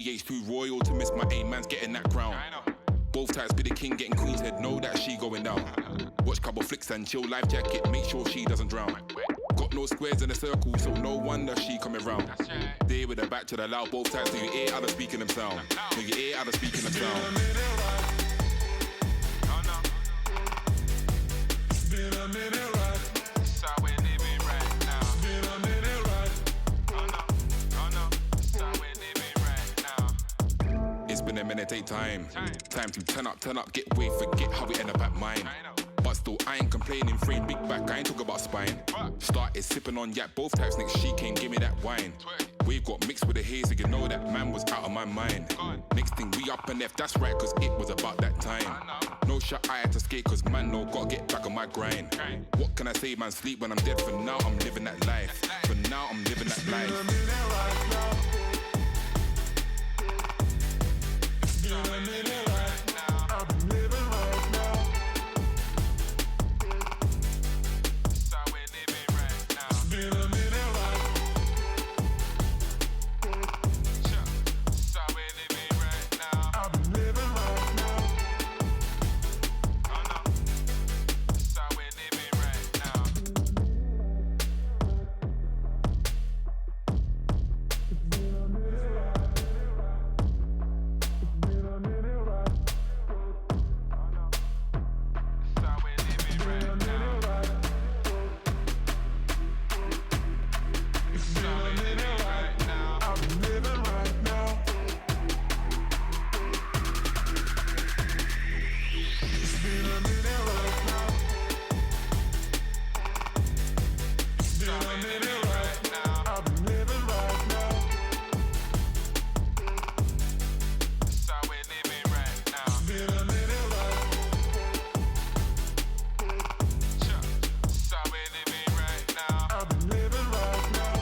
Yates too royal to miss my aim, man's getting that crown. Both types be the king, getting queen's head, know that she going down. Watch couple flicks and chill, life jacket, make sure she doesn't drown. Got no squares in a circle, so no wonder she coming round. There with her back to the loud, both types, do you hear how they're speaking them sound? Do you hear how they're speaking them sound? Been a minute right, that's how we're living right now. Been a minute right, oh no, that's how we're living right now. It's been a minute, take time to turn up, get away, forget how we end up at mine. But still, I ain't complaining, frame big back, I ain't talking about spine. Started sipping on yak, both types, next she came, give me that wine. Wave got mixed with the haze, so you know that man was out of my mind. Next thing we up and left, that's right, cause it was about that time. No shot, I had to skate, cause man, no, gotta get back on my grind. What can I say, man, sleep when I'm dead, for now I'm living that life. For now I'm living that life. Been a minute right now, I've been living right now. That's how we're living right now. Been a minute right. That's how we're living right now. I've been living right now. Oh no, that's how we're living right now. Been a minute right. Been a minute right. Oh no, that's how we're living right now. It's been a minute right now. I've been living right now. It's been a minute right now. It's been a minute right now. I've been living right now. That's how we're living right now. It's been a minute right. That's how we're living right now. I've been living right now.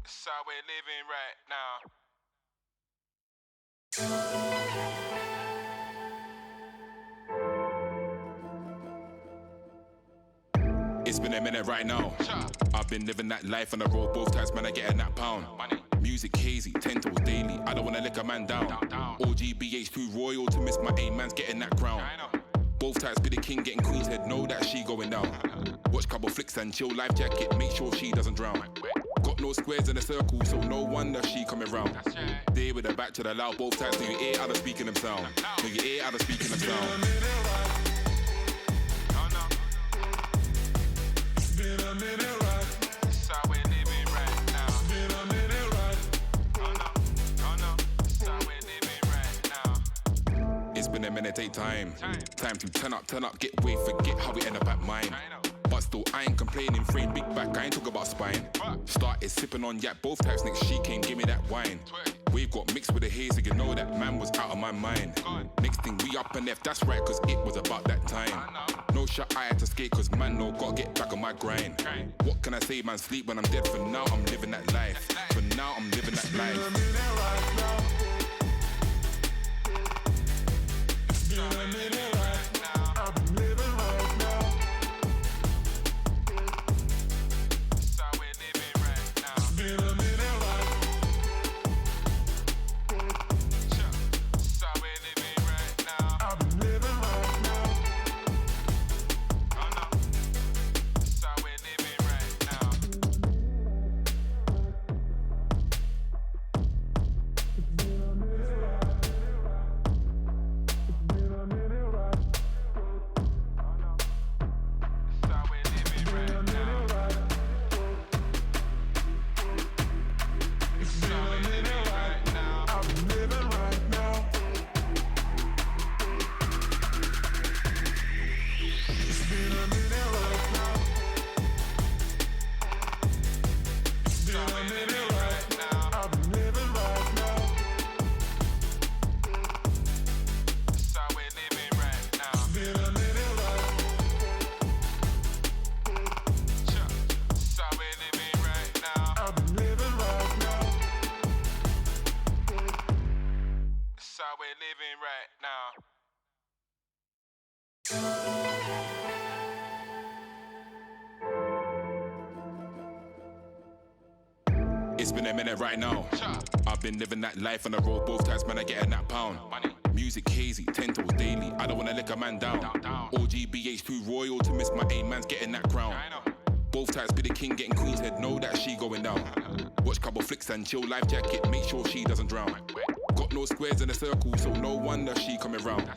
That's how we're living right now. It's been a minute right now. I've been living that life on the road, both times, man, I getting that pound. Music hazy, 10 toes daily, I don't wanna lick a man down. OGBH too royal to miss my aim, man's getting that crown. Both types be the king, getting queen's head, know that she going down. Watch couple flicks and chill, life jacket, make sure she doesn't drown. Got no squares in a circle, so no wonder she coming round. There with her back to the loud, both types, do you hear how they're speaking them sound? Do you hear how they're speaking them sound? Oh no, it's been a minute right. That's how we're living right now. Been a minute right. Oh no, that's how we're living right now. It's been a minute, take time to turn up, get away, forget how we end up at mine. But still, I ain't complaining, frame big back, I ain't talking about spine. Started sipping on yak, both types, next she came, give me that wine. Wave got mixed with the haze, so you know that man was out of my mind. Next thing we up and left, that's right, cause it was about that time. No shot, I had to skate, cause man, no, gotta get back on my grind. What can I say, man, sleep when I'm dead, for now I'm living that life. For now I'm living that life. Been a minute right now. I've been living right now. That's how we're living right now. Been a minute right. That's how we're living right now. I've been living right now. Oh no, that's how we're living right now. been a minute right now. I've been living that life on the road, both times, man, I getting that pound. Music hazy, 10 toes daily, I don't wanna lick a man down. OGBH too royal to miss my aim, man's getting that crown. Both types be the king getting queen's head, know that she going down. Watch couple flicks and chill, life jacket, make sure she doesn't drown. Got no squares in a circle, so no wonder she coming round.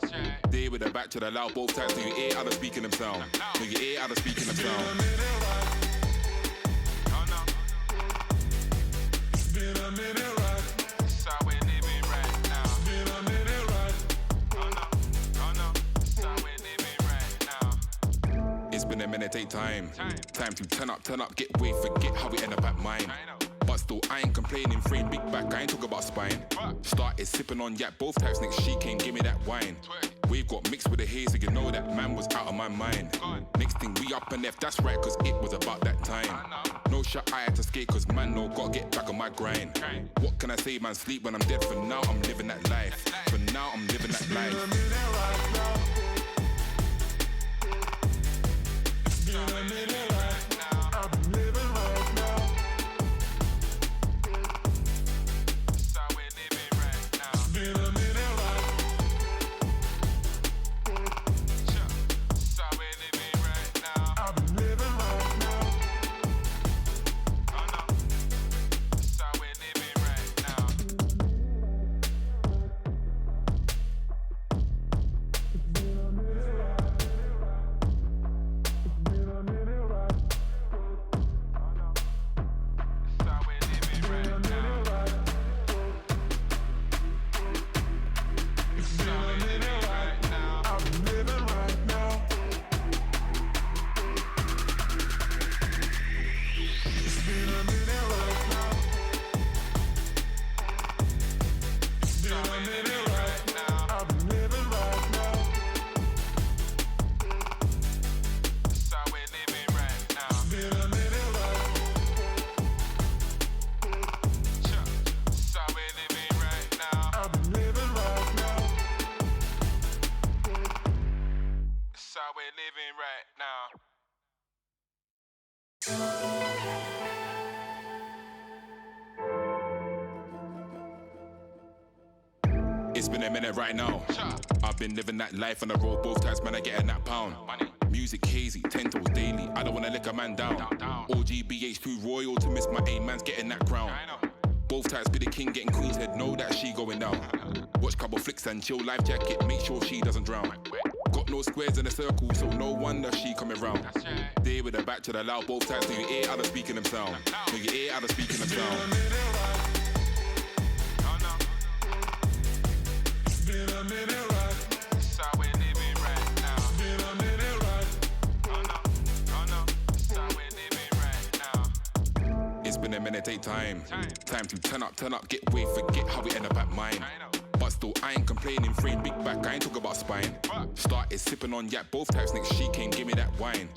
They with her back to the loud, both types, so you hear how they speaking them sound. So you hear how they speaking them sound. It's been a minute right. It's how we're living right now. It's been a minute right. Oh no, it's how we're living right now. It's been a minute, take time. Time to turn up, get away, forget how we end up at mine. But still, I ain't complaining, frame big back, I ain't talking about spine. Started sipping on yak, both types, next she came, give me that wine. Wave got mixed with the haze, so you know that man was out of my mind. Next thing, we up and left, that's right, cause it was about that time. No shot, I had to skate, cause man, no, gotta get back on my grind. What can I say, man, sleep when I'm dead, for now, I'm living that life. For now, I'm living that life. It's been a minute right now. I've been living right now. It's how we're living right now. It's been a minute right. It's how we're living right now. I've been living right now. Oh no, it's how we're living right now. It's been a minute right now. I've been living that life on the road, both times, man, I getting that pound. Music hazy, 10 toes daily, I don't wanna lick a man down. OGBH too royal to miss my aim, man's getting that crown. Both types be the king getting queen's head, know that she going down. Watch couple flicks and chill, life jacket, make sure she doesn't drown. Got no squares in a circle, so no wonder she coming round. They with her back to the loud, both types, so you hear how they speaking them sound. So you hear how they speaking them sound. It's been a minute right. It's how we're living right now. It's been a minute right. Oh no, it's how we're living right now. It's been a minute, take time. Time to turn up, get away, forget how we end up at mine. But still, I ain't complaining, frame big back, I ain't talking about spine. Started sipping on yak, both types, next she came, give me that wine.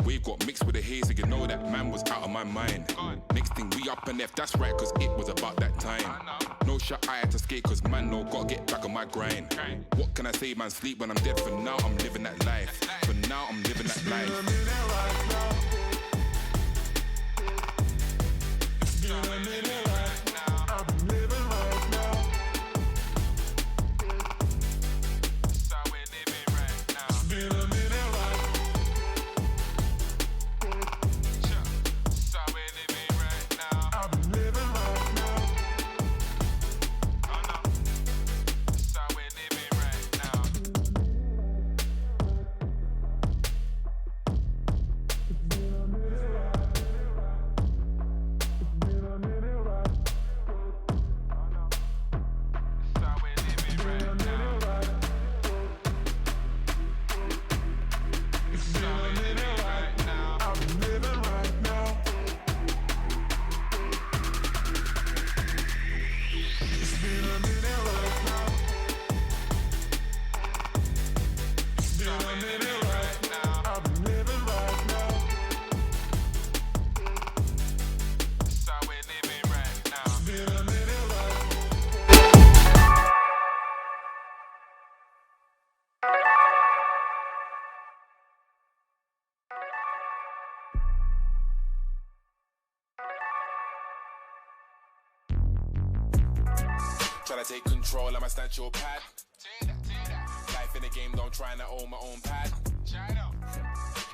Wave got mixed with the haze, so you know that man was out of my mind. Next thing, we up and left, that's right, cause it was about that time. No shot, I had to skate, cause man, no, gotta get back on my grind. What can I say, man, sleep when I'm dead, for now, I'm living that life. For now, I'm living that life. It's been a minute right now. I've been living right now. It's how we're living right now. It's been a minute right. It's how we're living right now. I've been living right now. Oh no, it's how we're living right now. It's been a minute right. It's been a minute right. Tryna take control, I'ma snatch your pad. Life in the game, don't try and own my own pad.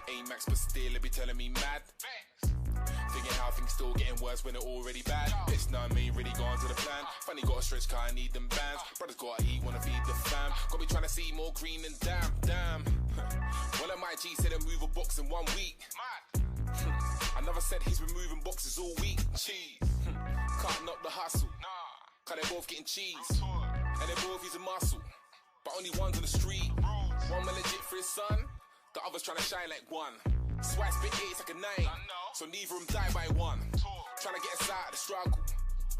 A-Max, but still it be telling me mad. Thinking how things still getting worse when they're already bad. It's not me, really gone to the plan. Funny, got a stretch car, I need them bands. Brothers gotta eat, wanna feed the fam. Got me trying to see more green than damn. One of my G said he'll move a box in 1 week. Another said he's been moving boxes all week. Cheese. Can't knock the hustle. Cause they're both getting cheese. And they're both using muscle. But only one's on the street. One man legit for his son. The other's trying to shine like one. Swipe spit 8 like a 9. So neither of them die by one. Trying to get us out of the struggle.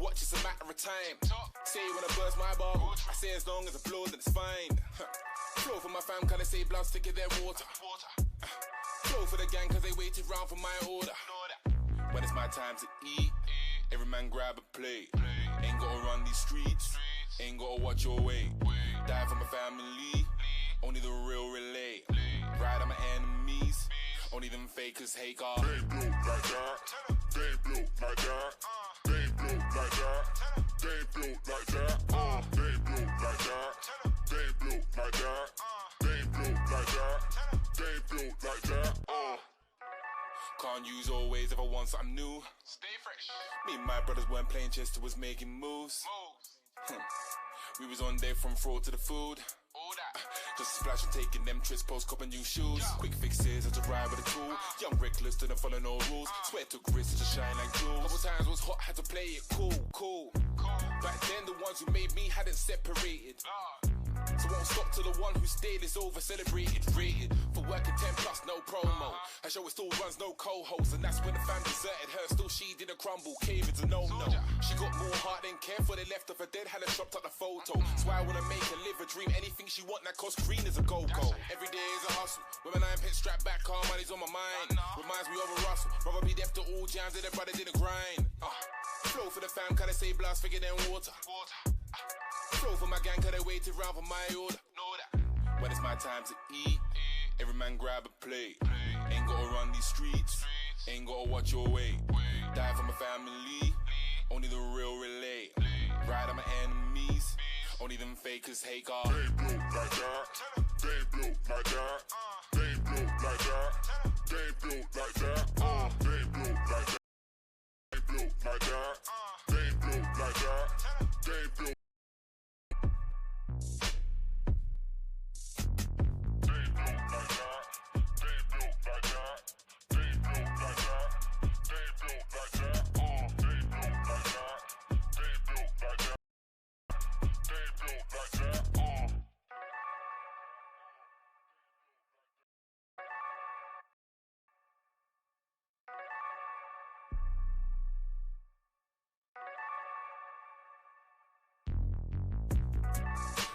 Watch, it's a matter of time. Say you wanna burst my bubble. I say as long as I blow, then it's fine. Flow for my fam, cause they say blood's thicker than water. Flow for the gang, cause they waited round for my order. When it's my time to eat, every man grab a plate. Ain't gotta run these streets, ain't gotta watch your weight. Die for my family, only the real relate. Ride on my enemies, only them fakers hate car. They blow like that, they blow like that. They blow like that, they blow like that. They blow like that, they blow like that. They blow like that, they blow like that. Can't use always if I want something new. Stay fresh. Me and my brothers weren't playing chess, they was making moves. We was on there from fraud to the food. All that. Just splash and taking them trips, post cop and new shoes. Quick fixes, I just ride with a tool. Young reckless, didn't follow no rules. Swear took risks to shine like jewels. Couple times was hot, had to play it cool. Back then the ones who made me hadn't separated. So won't stop till the one who stayed is over celebrated, rated. For working 10 plus, no promo. Her show it still runs, no co-host. And that's when the fam deserted her, still she didn't crumble. Cave is a no-no. She got more heart than care, for they left of her dead, had her chopped up the photo. So I wanna make her live a dream, anything she want that costs green is a go-go. Every day is a hustle, with my 9 pence strapped back, car money's on my mind. Reminds me of a Russell, rather be deaf to all jams that their brother didn't grind. Flow for the fam, cause they say blood's thicker than water. Flow for my gang, cause they waited round for my order. When it's my time to eat, every man grab a plate. Ain't gotta run these streets, ain't gotta watch your weight. Die for my family, only the real relate. Ride on my enemies, only them fakers hate car. They blow like that, they blow like that. They blow like that, they blow like that. They blow like that, they blow like that. They blow like that, they blow.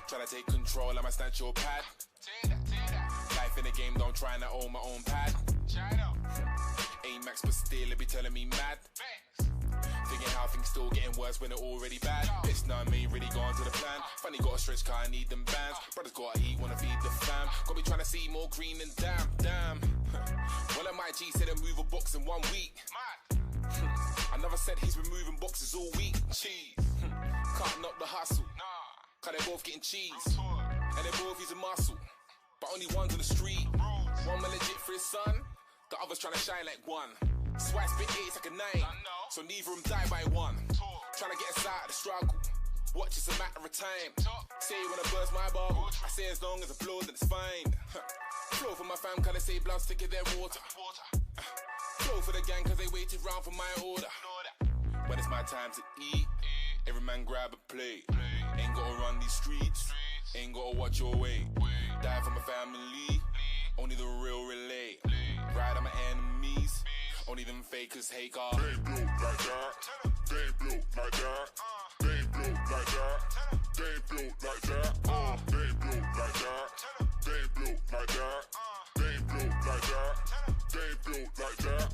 Tryna take control, I'ma snatch your pad. Life in the game, don't try and own my own pad. A-Max, but still it be telling me mad. Thinking how things still getting worse when they're already bad. It's not me, really gone to the plan. Funny, got a stretch car, I need them bands. Brothers gotta eat, wanna feed the fam. Got me trying to see more green than damn. One of my G said he'll move a box in 1 week. Another said he's been moving boxes all week. Cheese. Can't knock the hustle. Cause they're both getting cheese. And they're both using muscle. But only one's on the street. One man legit for his son. The other's trying to shine like one. Swipe spit 8 like a 9. So neither of them die by one. Trying to get us out of the struggle. Watch, it's a matter of time. Say you wanna burst my bubble. I say as long as I blow, then it's fine. Flow for my fam, cause they say blood's thicker than water. Flow for the gang, cause they waited round for my order. When it's my time to eat, every man grab a plate. Ain't gotta run these streets, ain't gotta watch your weight. Die for my family, only the real relate. Ride on my enemies, only them fakers hate car. They blow like that, they blow like that. They blow like that, they blow like that. They blow like that, they blow like that. They blow like that, they blow like that.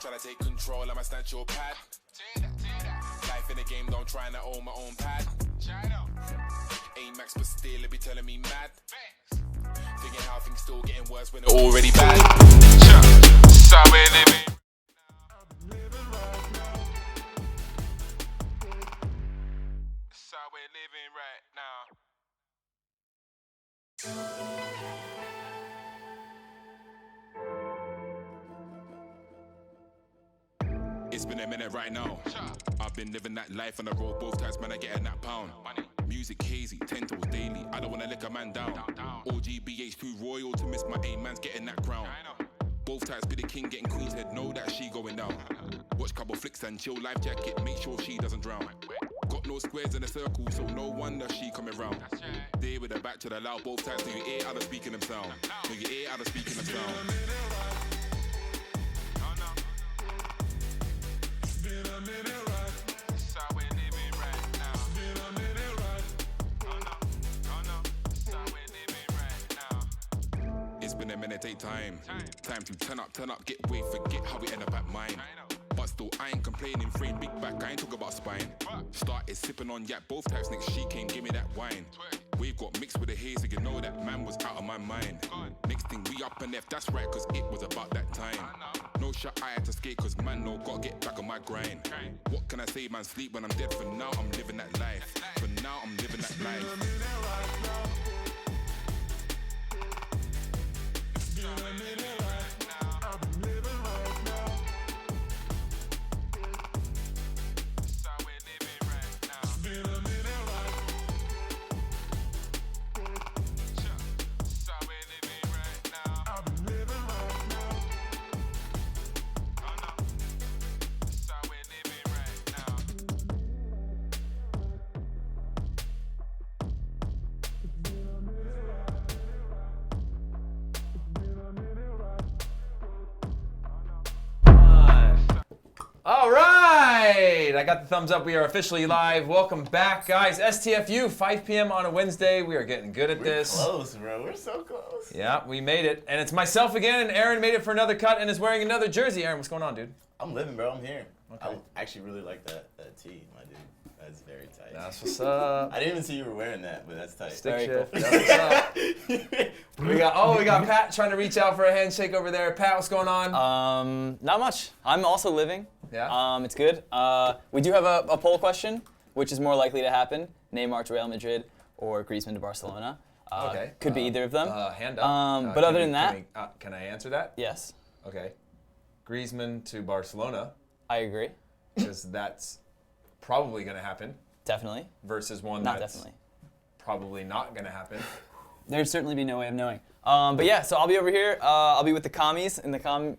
Tryna take control, I'ma snatch your pad. Life in the game, game, don't try and own my own pad. Ain't max but still, it be telling me mad. Thinking how things still getting worse when they're already bad. So we're living. So we're living right now. It's been a minute right now. I've been living that life on the road both times, man, I getting that pound. Music hazy, 10 toes daily, I don't wanna lick a man down. OGBH2 royal to miss my aim, man's getting that crown. Both times be the king getting queen's head, know that she going down. Watch couple flicks and chill life jacket, make sure she doesn't drown. Got no squares in a circle, so no wonder she coming round. There with her back to the loud, both times, so you hear how they speaking them sound. So you hear how they speaking them sound. It's been a minute, take time. Time to turn up, get away, forget how we end up at mine. But still, I ain't complaining, frame big back, I ain't talking about spine. Started sipping on yak, both types, next she came, give me that wine. Wave got mixed with the haze, so you know that man was out of my mind. Next thing, we up and left, that's right, cause it was about that time. No shot, I had to skate, cause man, no, gotta get back on my grind. What can I say, man, sleep when I'm dead, for now, I'm living that life. For now, I'm living that life. All right, I got the thumbs up. We are officially live. Welcome back, guys. STFU, 5 p.m. on a Wednesday. We are getting good at this. We're close, bro. We're so close. Yeah, we made it. And it's myself again, and Aaron made it for another cut and is wearing another jersey. Aaron, what's going on, dude? I'm living, bro. I'm here. Okay. I actually really like that tee, my dude. That's very tight. That's what's up. I didn't even see you were wearing that, but that's tight. Stick Very shift. cool. That's what's up. We got Pat trying to reach out for a handshake over there. Pat, what's going on? Not much. I'm also living. Yeah? It's good. We do have a poll question, which is more likely to happen: Neymar to Real Madrid or Griezmann to Barcelona. Okay. Could be either of them. Hand up. But other than that, can I answer that? yes, Okay. Griezmann to Barcelona, I agree. because that's probably going to happen, Definitely. versus one Not that's definitely. probably not going to happen. There'd certainly be no way of knowing. But yeah, so I'll be over here. I'll be with the commies in the comment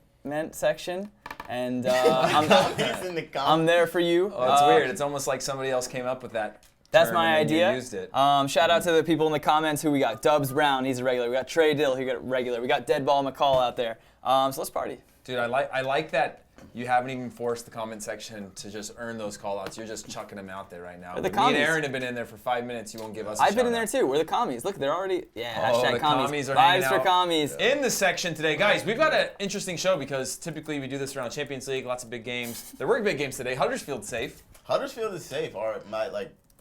section, and He's in the I'm there for you. Oh, it's weird. It's almost like somebody else came up with that. That's term my and then you idea. used it. Shout out to the people in the comments who we got. Dubs Brown, he's a regular. We got Trey Dill, he got a regular. We got Deadball McCall out there. So let's party. Dude, I like that you haven't even forced the comment section to just earn those call-outs. You're just chucking them out there right now. the Me and commies. Aaron have been in there for 5 minutes. You won't give us a I've been in there shout-out. too. We're the commies. Look, they're already, yeah, Oh, hashtag the commies. commies are hanging Vibes for out. commies. In the section today, guys, we've got an interesting show because typically we do this around Champions League, lots of big games. There were big games today. Huddersfield safe. Huddersfield is safe.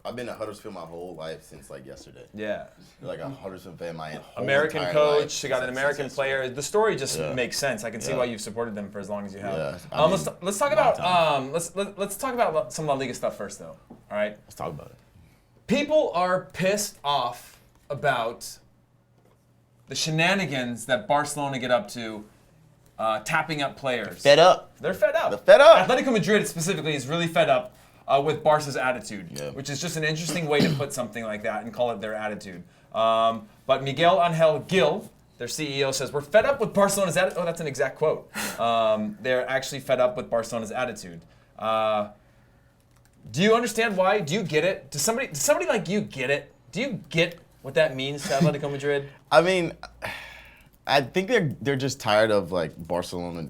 I've been at Huddersfield my whole life since like yesterday. Yeah. Like a Huddersfield fan my whole American entire coach, life. they got an Since American yesterday. player. The story just Yeah. makes sense. I can see Yeah. why you've supported them for as long as you have. Yeah, I mean, Let's talk long about time. let's talk about some La Liga stuff first, though. All right. Let's talk about it. People are pissed off about the shenanigans that Barcelona get up to, tapping up players. Fed up. They're fed up. They're fed up. Atletico Madrid specifically is really fed up with Barca's attitude, Yeah. which is just an interesting way to put something like that and call it their attitude. But Miguel Angel Gil, their CEO, says, we're fed up with Barcelona's attitude. Oh, that's an exact quote. They're actually fed up with Barcelona's attitude. Do you understand why? Do you get it? Does somebody like you get it? Do you get what that means to Atletico Madrid? I mean, I think they're just tired of like Barcelona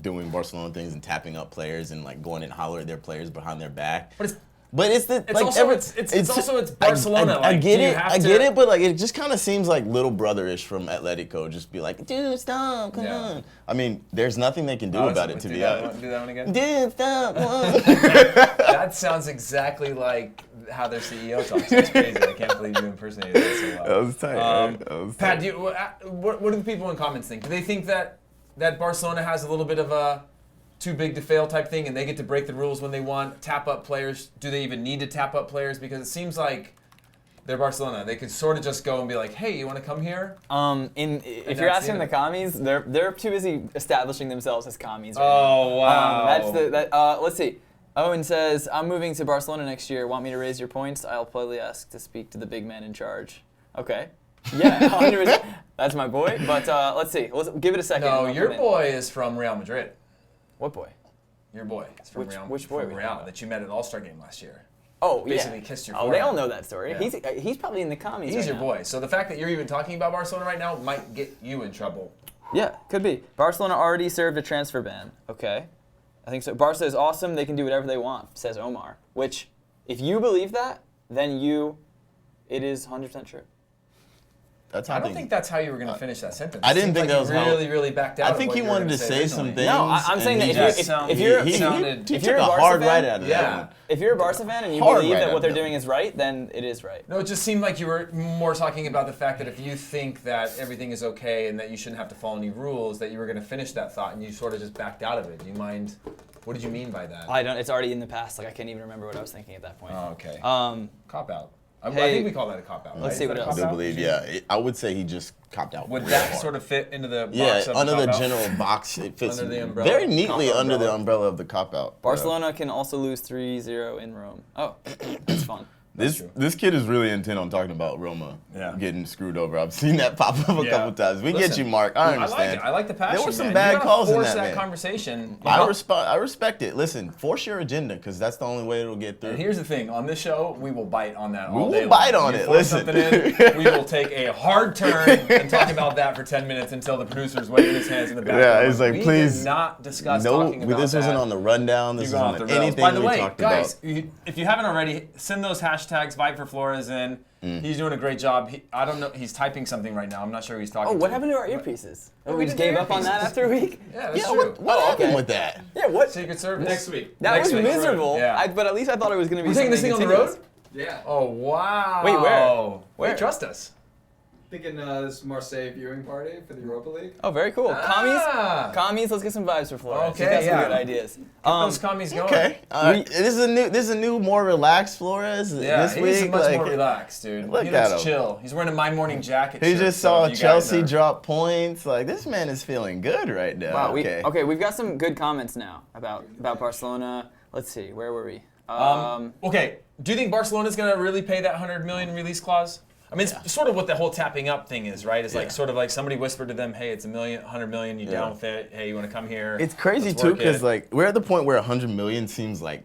doing Barcelona things and tapping up players and like going and holler at their players behind their back. But But it's it's Barcelona. I get do you it. have I to- get it. But like, it just kind of seems like little brother-ish from Atletico. Just be like, dude, stop, come on. I mean, there's nothing they can do about it, to be honest. Do that one again. Dude, stop. That sounds exactly like how their CEO talks. It's crazy. I can't believe you impersonated that so well. That was tight. Right? That was Pat, tight. what do the people in comments think? Do they think that Barcelona has a little bit of a too big to fail type thing, and they get to break the rules when they want, tap up players? Do they even need to tap up players? Because it seems like they're Barcelona. They could sort of just go and be like, hey, you want to come here? If you're asking the commies, they're too busy establishing themselves as commies right Oh, now. wow. Let's see. Owen says, I'm moving to Barcelona next year. Want me to raise your points? I'll politely ask to speak to the big man in charge. Okay. Yeah, 100%. That's my boy. But let's see. Let's give it a second. No, We'll your come in. boy is from Real Madrid. What boy? Your boy is from Real. Which boy from we Real talking about? that you met at the All-Star game last year. Oh, Basically yeah. kissed your Oh, they forehead. all know that story. Yeah. He's probably in the commies He's right your now. boy. So the fact that you're even talking about Barcelona right now might get you in trouble. Yeah, could be. Barcelona already served a transfer ban. Okay. I think so. Barca is awesome. They can do whatever they want, says Omar. Which, if you believe that, then it is 100% true. That's how I don't think that's how you were going to finish that sentence. I didn't It seems think like that was you how- really, really backed out. I of think what he you were wanted gonna to say say originally. some things. No, I'm saying that and if he you're- just- if you're- he sounded- he if took you're a a Barca hard fan, right out of yeah. that one. If you're a Barca fan and you Hard believe right that out what they're of doing it. is right, then it is right. No, it just seemed like you were more talking about the fact that if you think that everything is okay and that you shouldn't have to follow any rules, that you were going to finish that thought and you sort of just backed out of it. Do you mind? What did you mean by that? I don't. It's already in the past. Like I can't even remember what I was thinking at that point. Oh, okay. Cop out. I hey, think we call that a cop out. let's right? see Is what that a else. I cop do out? believe, yeah. I would say he just copped out. Would real that hard. sort of fit into the box Yeah, of under the cop-out? general box, it fits Under the umbrella. very neatly Cop-out under the umbrella. umbrella of the cop-out. Barcelona can also lose 3-0 in Rome. Oh, that's fun. This kid is really intent on talking about Roma getting screwed over. I've seen that pop up a couple times. We get Listen, you, Mark. I understand. I like the passion. There were some man. bad you gotta calls in force that, that man. conversation. I respect it. Listen, force your agenda because that's the only way it'll get through. And here's the thing: on this show, we will bite on that We all will day long. bite on You it, force listen. something in, we will take a hard turn and talk about that for 10 minutes until the producer's waving his hands in the back. Yeah, it's like, we please, did not discuss no, talking about this that. wasn't on the rundown. This You're going isn't off the on rails. anything By the we way, talked guys, about. if you haven't already, send those hashtags. Vibe for Flores in. He's doing a great job. I don't know. He's typing something right now. I'm not sure who he's talking Oh, to. what happened to our earpieces? Oh, we we did just the gave up on that earpieces. after a week? Yeah, that's Yeah, true. what happened okay. with that? Yeah, what? Secret Service? Next week. That Next was week. miserable. Yeah. But at least I thought it was going to be We're taking this something thing on the continuous. road? Yeah. Oh, wow. Wait, where? Wait, trust us. Thinking this Marseille viewing party for the Europa League. Oh, very cool. Ah. Commies, let's get some vibes for Flores. Okay, He's got some yeah. good ideas. Those commies going. Okay, this is a new, more relaxed Flores Yeah, this he's week. much like, more relaxed, dude. look He at looks him. chill. He's wearing a My Morning Jacket he shirt, just so saw if you guys Chelsea are- drop points. Like this man is feeling good right now. Wow, okay. we've got some good comments now about Barcelona. Let's see, where were we? Okay, do you think Barcelona's going to really pay that $100 million release clause? I mean, it's sort of what the whole tapping up thing is, right? It's like sort of like somebody whispered to them, hey, it's $100 million, you down with it? Hey, you want to come here? It's crazy Let's too work because it. like we're at the point where 100 million seems like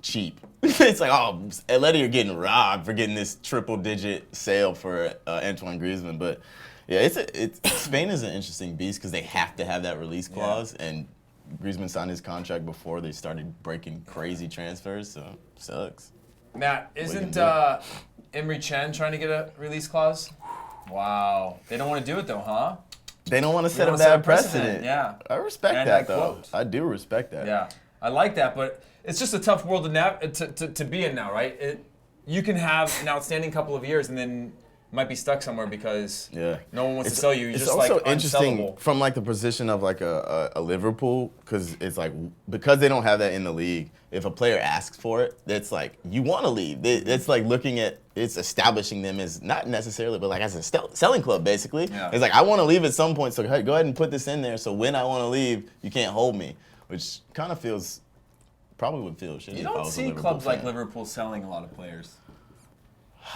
cheap. It's like, oh, Atleti are getting robbed for getting this triple-digit sale for Antoine Griezmann. But yeah, Spain is an interesting beast because they have to have that release clause, and Griezmann signed his contract before they started breaking crazy transfers, so sucks. Matt, you isn't can Emre Can trying to get a release clause? Wow. They don't want to do it though, huh? They don't want to set don't a wanna set a bad precedent, precedent. yeah. I respect And that I though. quote. I do respect that. Yeah, I like that, but it's just a tough world to be in now, right? You can have an outstanding couple of years and then might be stuck somewhere because no one wants to sell you. You're It's just also like interesting unsellable. from like the position of like a Liverpool because it's like because they don't have that in the league. If a player asks for it, it's like you want to leave. It's like looking at it's establishing them as not necessarily, but like as a selling club basically. Yeah. It's like I want to leave at some point, so go ahead and put this in there. So when I want to leave, you can't hold me, which kind of feels probably would feel shitty. You if I don't was a see Liverpool clubs like fan. Liverpool selling a lot of players.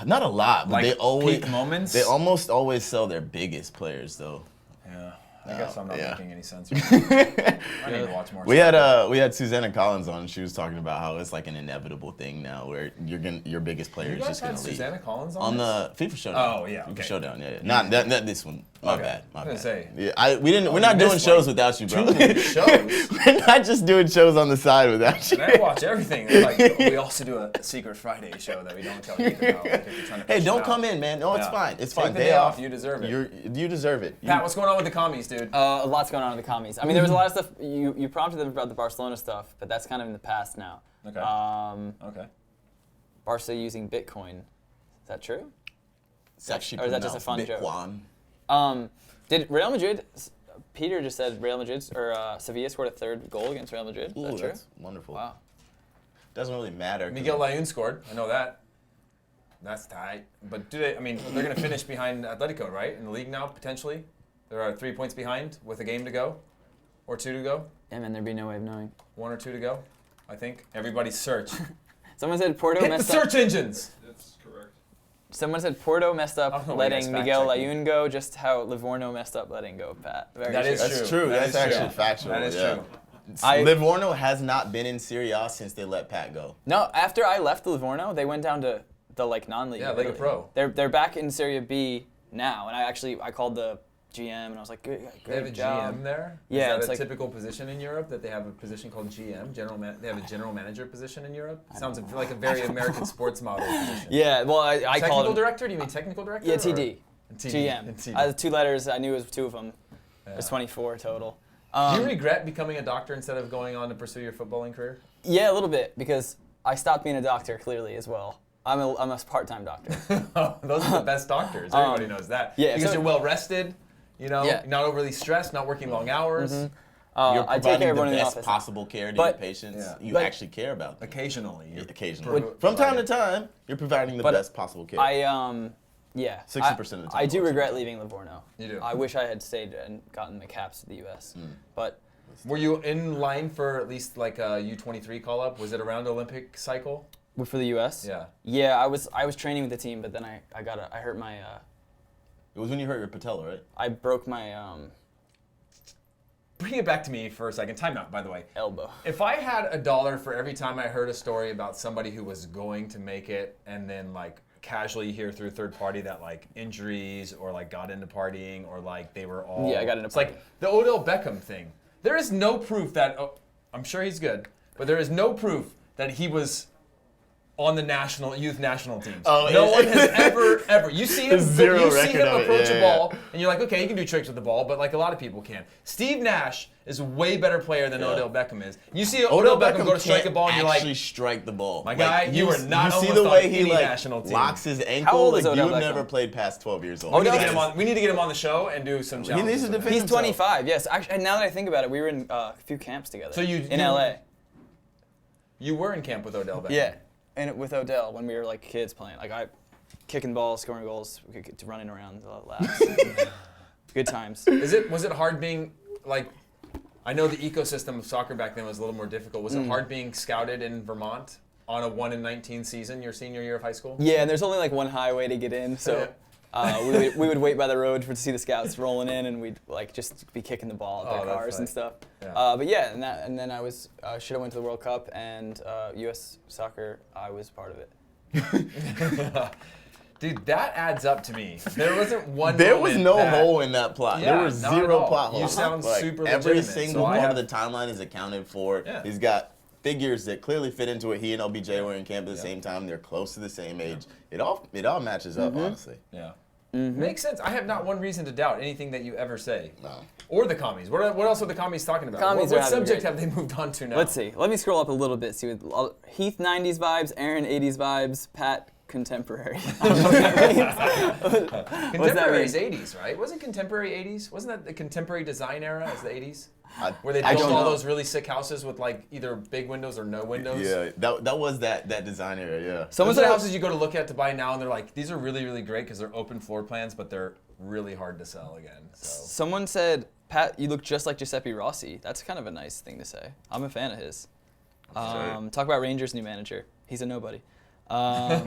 Not a lot, but Like they always peak moments? They almost always sell their biggest players though. Yeah, I guess I'm not yeah. making any sense. Right now. I need to watch more. We stuff. had Susanna Collins on, and she was talking about how it's like an inevitable thing now, where your biggest player You is guys just gonna had leave. Susanna Collins on On this? the FIFA Showdown. Oh, yeah, FIFA okay. Showdown. Yeah. Not this one. My Okay. bad. I was gonna say. Yeah, we're not you doing missed, shows like, without you, bro. Shows. We're not just doing shows on the side without you. And I watch everything. Like, we also do a Secret Friday show that we don't tell you about. Like, if you're trying to Hey, push don't it come out. in, man. No, it's Yeah. fine. It's Take fine. the day off. You deserve it. You deserve it. Pat, what's going on with the commies, dude? A lot's going on in the commies. I mean, there was a lot of stuff. You prompted them about the Barcelona stuff, but that's kind of in the past now. Okay. Okay. Okay. Barca using Bitcoin. Is that true? It's actually Or is that just a fun Bitcoin. joke? Did Real Madrid? Peter just said Real Madrid or Sevilla scored a third goal against Real Madrid. Is Ooh, that true? that's wonderful. Wow. Doesn't really matter. 'cause Miguel Layún scored. I know that. That's tight. But do they? I mean, they're going to finish behind Atletico, right? In the league now, potentially. There are 3 points behind with a game to go, or 2 to go, Yeah, man, there'd be no way of knowing. 1 or 2 to go. I think. Everybody search. Someone said Porto Hit the messed up. search engines. That's correct. Someone said Porto messed I up don't know why you letting guys Miguel fact-check me. Layún go, just how Livorno messed up letting go Pat. Very That true. is That's true. That That's is actually true. factual. That is yeah. true. Livorno has not been in Serie A since they let Pat go. No, after I left Livorno, they went down to the non-league. Yeah, Lega Pro. They're back in Serie B now, and I called the GM and I was like, good They have a job. GM there. Yeah, Is it's that a like- typical position in Europe that they have a position called GM? They have a general manager position in Europe. Sounds like a very American sports model position. Yeah, well, I called Technical him. director? Do you mean technical director? Yeah, or- TD. TD. GM. I had 2 letters. I knew it was 2 of them. It was 24 total. Do you regret becoming a doctor instead of going on to pursue your footballing career? Yeah, a little bit because I stopped being a doctor clearly as well. I'm a part-time doctor. Those are the best doctors. Everybody knows that. yeah, Because so- you're well rested, you know, Yeah. not overly stressed, not working long hours. You're I take providing care of the everyone in the best office. possible care to But- your patients. Yeah. You But- actually care about them. Occasionally. Occasionally. From time to time, you're providing the But best possible care. Yeah. 60% of the time, I do also. regret leaving Livorno. You do? I wish I had stayed and gotten the caps to the U.S. But Were you in line for at least like a U23 call-up? Was it around Olympic cycle? for the U.S. Yeah. Yeah, I was training with the team, but then I hurt my It was when you hurt your patella, right? I broke my Bring it back to me for a second. Time out, by the way. elbow. If I had $1 for every time I heard a story about somebody who was going to make it and then like casually hear through a third party that like injuries or like got into partying or like they were all Yeah, I got into It's like the Odell Beckham thing. There is no proof that I'm sure he's good, but there is no proof that he was on the youth national teams. Oh, no it- one has ever. You see him, Zero you see record him of it, approach yeah, a yeah. ball, and you're like, okay, he can do tricks with the ball, but like a lot of people can. Steve Nash is a way better player than Yeah. Odell Beckham is. You see Odell Beckham go to strike a can't ball, and you're like, actually strike the ball. My guy, you are not You see almost the way on he any like national team. locks his ankle. old is like, Odell you've Beckham? never played past 12 years old. we need to get him on the show and do some He challenges. needs to with him. defend He's himself. 25. Yes, actually, and now that I think about it, we were in a few camps together. So you in LA. You were in camp with Odell Beckham. Yeah, and with Odell when we were like kids playing, like I kicking balls, scoring goals, we could get to running around the laps. Good times. Was it hard being like? I know the ecosystem of soccer back then was a little more difficult. Was it hard being scouted in Vermont on a 1-in-19 season your senior year of high school? Yeah, and there's only like one highway to get in, so we would wait by the road to see the scouts rolling in, and we'd like just be kicking the ball at Oh, their that's cars and nice. stuff. Yeah. But yeah, and then I was should have went to the World Cup and U.S. soccer. I was part of it. Dude, that adds up to me. There wasn't one. There was moment no that- hole in that plot. Yeah, there was not at zero all. plot holes. You sound super Every legitimate, single so I part of have- the timeline is accounted for. Yeah. He's got figures that clearly fit into it. He and LBJ were in camp at the same time. They're close to the same age. It all matches up, honestly. Yeah. Makes sense. I have not one reason to doubt anything that you ever say. No. Or the commies. What else are the commies talking about? Commies what are having subject great- have they moved on to now? Let's see. Let me scroll up a little bit. See what Heath 90s vibes, Aaron 80s vibes, Pat contemporary. I don't know what that means. Contemporary is 80s, right? Wasn't contemporary 80s? Wasn't that the contemporary design era as the 80s? Where they I built don't all know. those really sick houses with like either big windows or no windows? Yeah, that was that design area, yeah. Someone Those are said houses you go to look at to buy now, and they're like, these are really, really great because they're open floor plans, but they're really hard to sell again. So Someone said, Pat, you look just like Giuseppe Rossi. That's kind of a nice thing to say. I'm a fan of his. Talk about Rangers' new manager. He's a nobody. Let's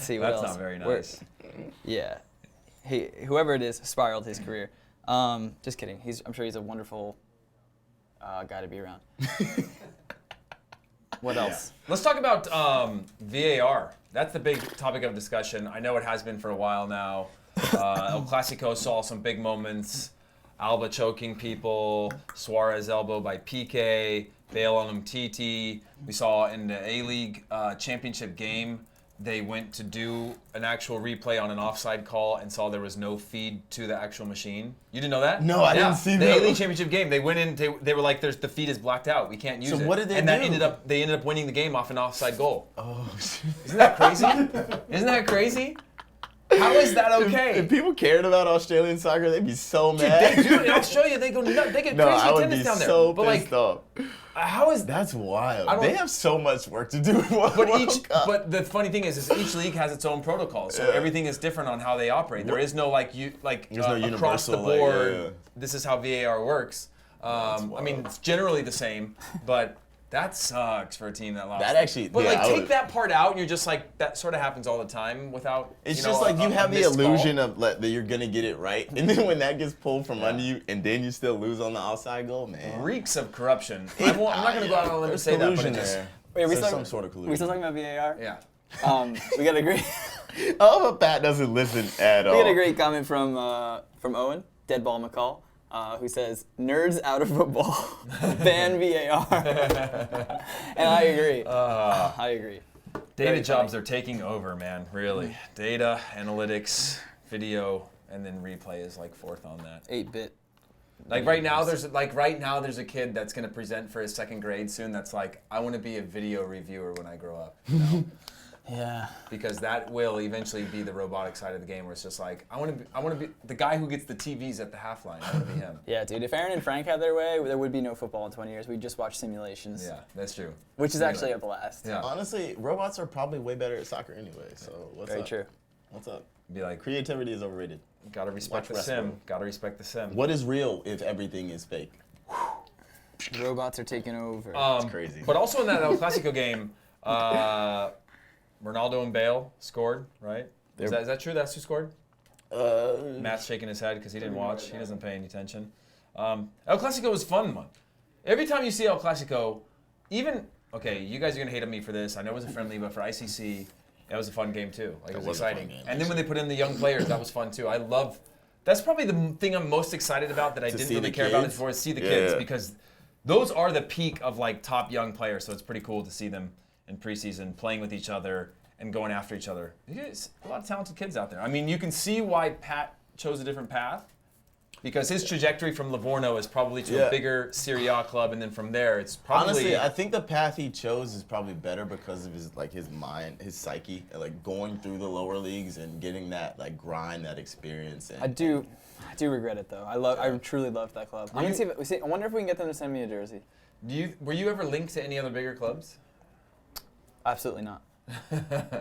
see what that's else. not very Where- nice. Yeah. Whoever it is spiraled his career. Just kidding. I'm sure he's a wonderful guy to be around. What else? Let's talk about VAR. That's the big topic of discussion. I know it has been for a while now. El Clasico saw some big moments. Alba choking people, Suarez elbow by Piqué, Bale on Umtiti. We saw in the A-League championship game, they went to do an actual replay on an offside call and saw there was no feed to the actual machine. You didn't know that? No, I didn't see the that. A-League championship game, they went in, they were like, the feed is blacked out. We can't use it. So what did they and do? They ended up winning the game off an offside goal. Oh, Isn't that crazy? Isn't that crazy? How is that okay? If people cared about Australian soccer, they'd be so Dude, mad. they do in Australia. They go nuts. They get No, crazy I would attendance be down there. so But pissed off. how is that? That's wild. I don't- They have so much work to do. But the funny thing is each league has its own protocol, so Yeah. everything is different on how they operate. There is no There's no across the universal, board. yeah. This is how VAR works. I mean, it's generally the same, but that sucks for a team that lost. That actually- But yeah, I take would- that part out, and you're just like that sort of happens all the time without. It's you know, just like you have the missed call. illusion of that you're gonna get it right, and then when that gets pulled from under you, and then you still lose on the outside goal, man. Reeks of corruption. I'm not going to go out on a limb and There's say that, but collusion it just, there. Wait, There's some sort of we collusion. still talking about VAR? yeah. We got a great, Oh, but Pat doesn't listen at all. we got a great comment from Owen, Deadball McCall, who says, "Nerds out of football, ban VAR." And I agree. I agree. Data Very jobs funny. are taking over, man. Really. Data, analytics, video, and then replay is like fourth on that. 8-bit. Like right now, there's a kid that's gonna present for his second grade soon. That's like, I want to be a video reviewer when I grow up. You know? Yeah. Because that will eventually be the robotic side of the game, where it's just like, I want to be the guy who gets the TVs at the half line. I want to be him. Yeah, dude. If Aaron and Frank had their way, there would be no football in 20 years. We'd just watch simulations. Yeah, that's true. Which is actually a blast. Yeah. Honestly, robots are probably way better at soccer anyway. So what's Very up? true. What's up? Be like, Creativity is overrated. gotta respect Watch the sim. wrestling. Gotta respect the sim. What is real if everything is fake? Robots are taking over. It's crazy. But also in that El Clasico game, Ronaldo and Bale scored, right? Is that true? That's who scored? Matt's shaking his head because he didn't watch. He doesn't pay any attention. El Clasico was fun, man. Every time you see El Clasico, okay, you guys are going to hate on me for this. I know it was a friendly, but for ICC, that was a fun game too. Like, it was was a fun exciting. game, And then when they put in the young players, that was fun too. That's probably the thing I'm most excited about that I didn't see really the care about kids? before, is see the Yeah. kids, because those are the peak of like top young players. So it's pretty cool to see them in preseason playing with each other and going after each other. There's a lot of talented kids out there. I mean, you can see why Pat chose a different path, because his trajectory from Livorno is probably to a bigger Serie A club, and then from there it's probably. Honestly, I think the path he chose is probably better because of his mind, his psyche, and like going through the lower leagues and getting that like grind, that experience. And, I do regret it though. I truly love that club. I'm gonna see I wonder if we can get them to send me a jersey. Were you ever linked to any other bigger clubs? Absolutely not.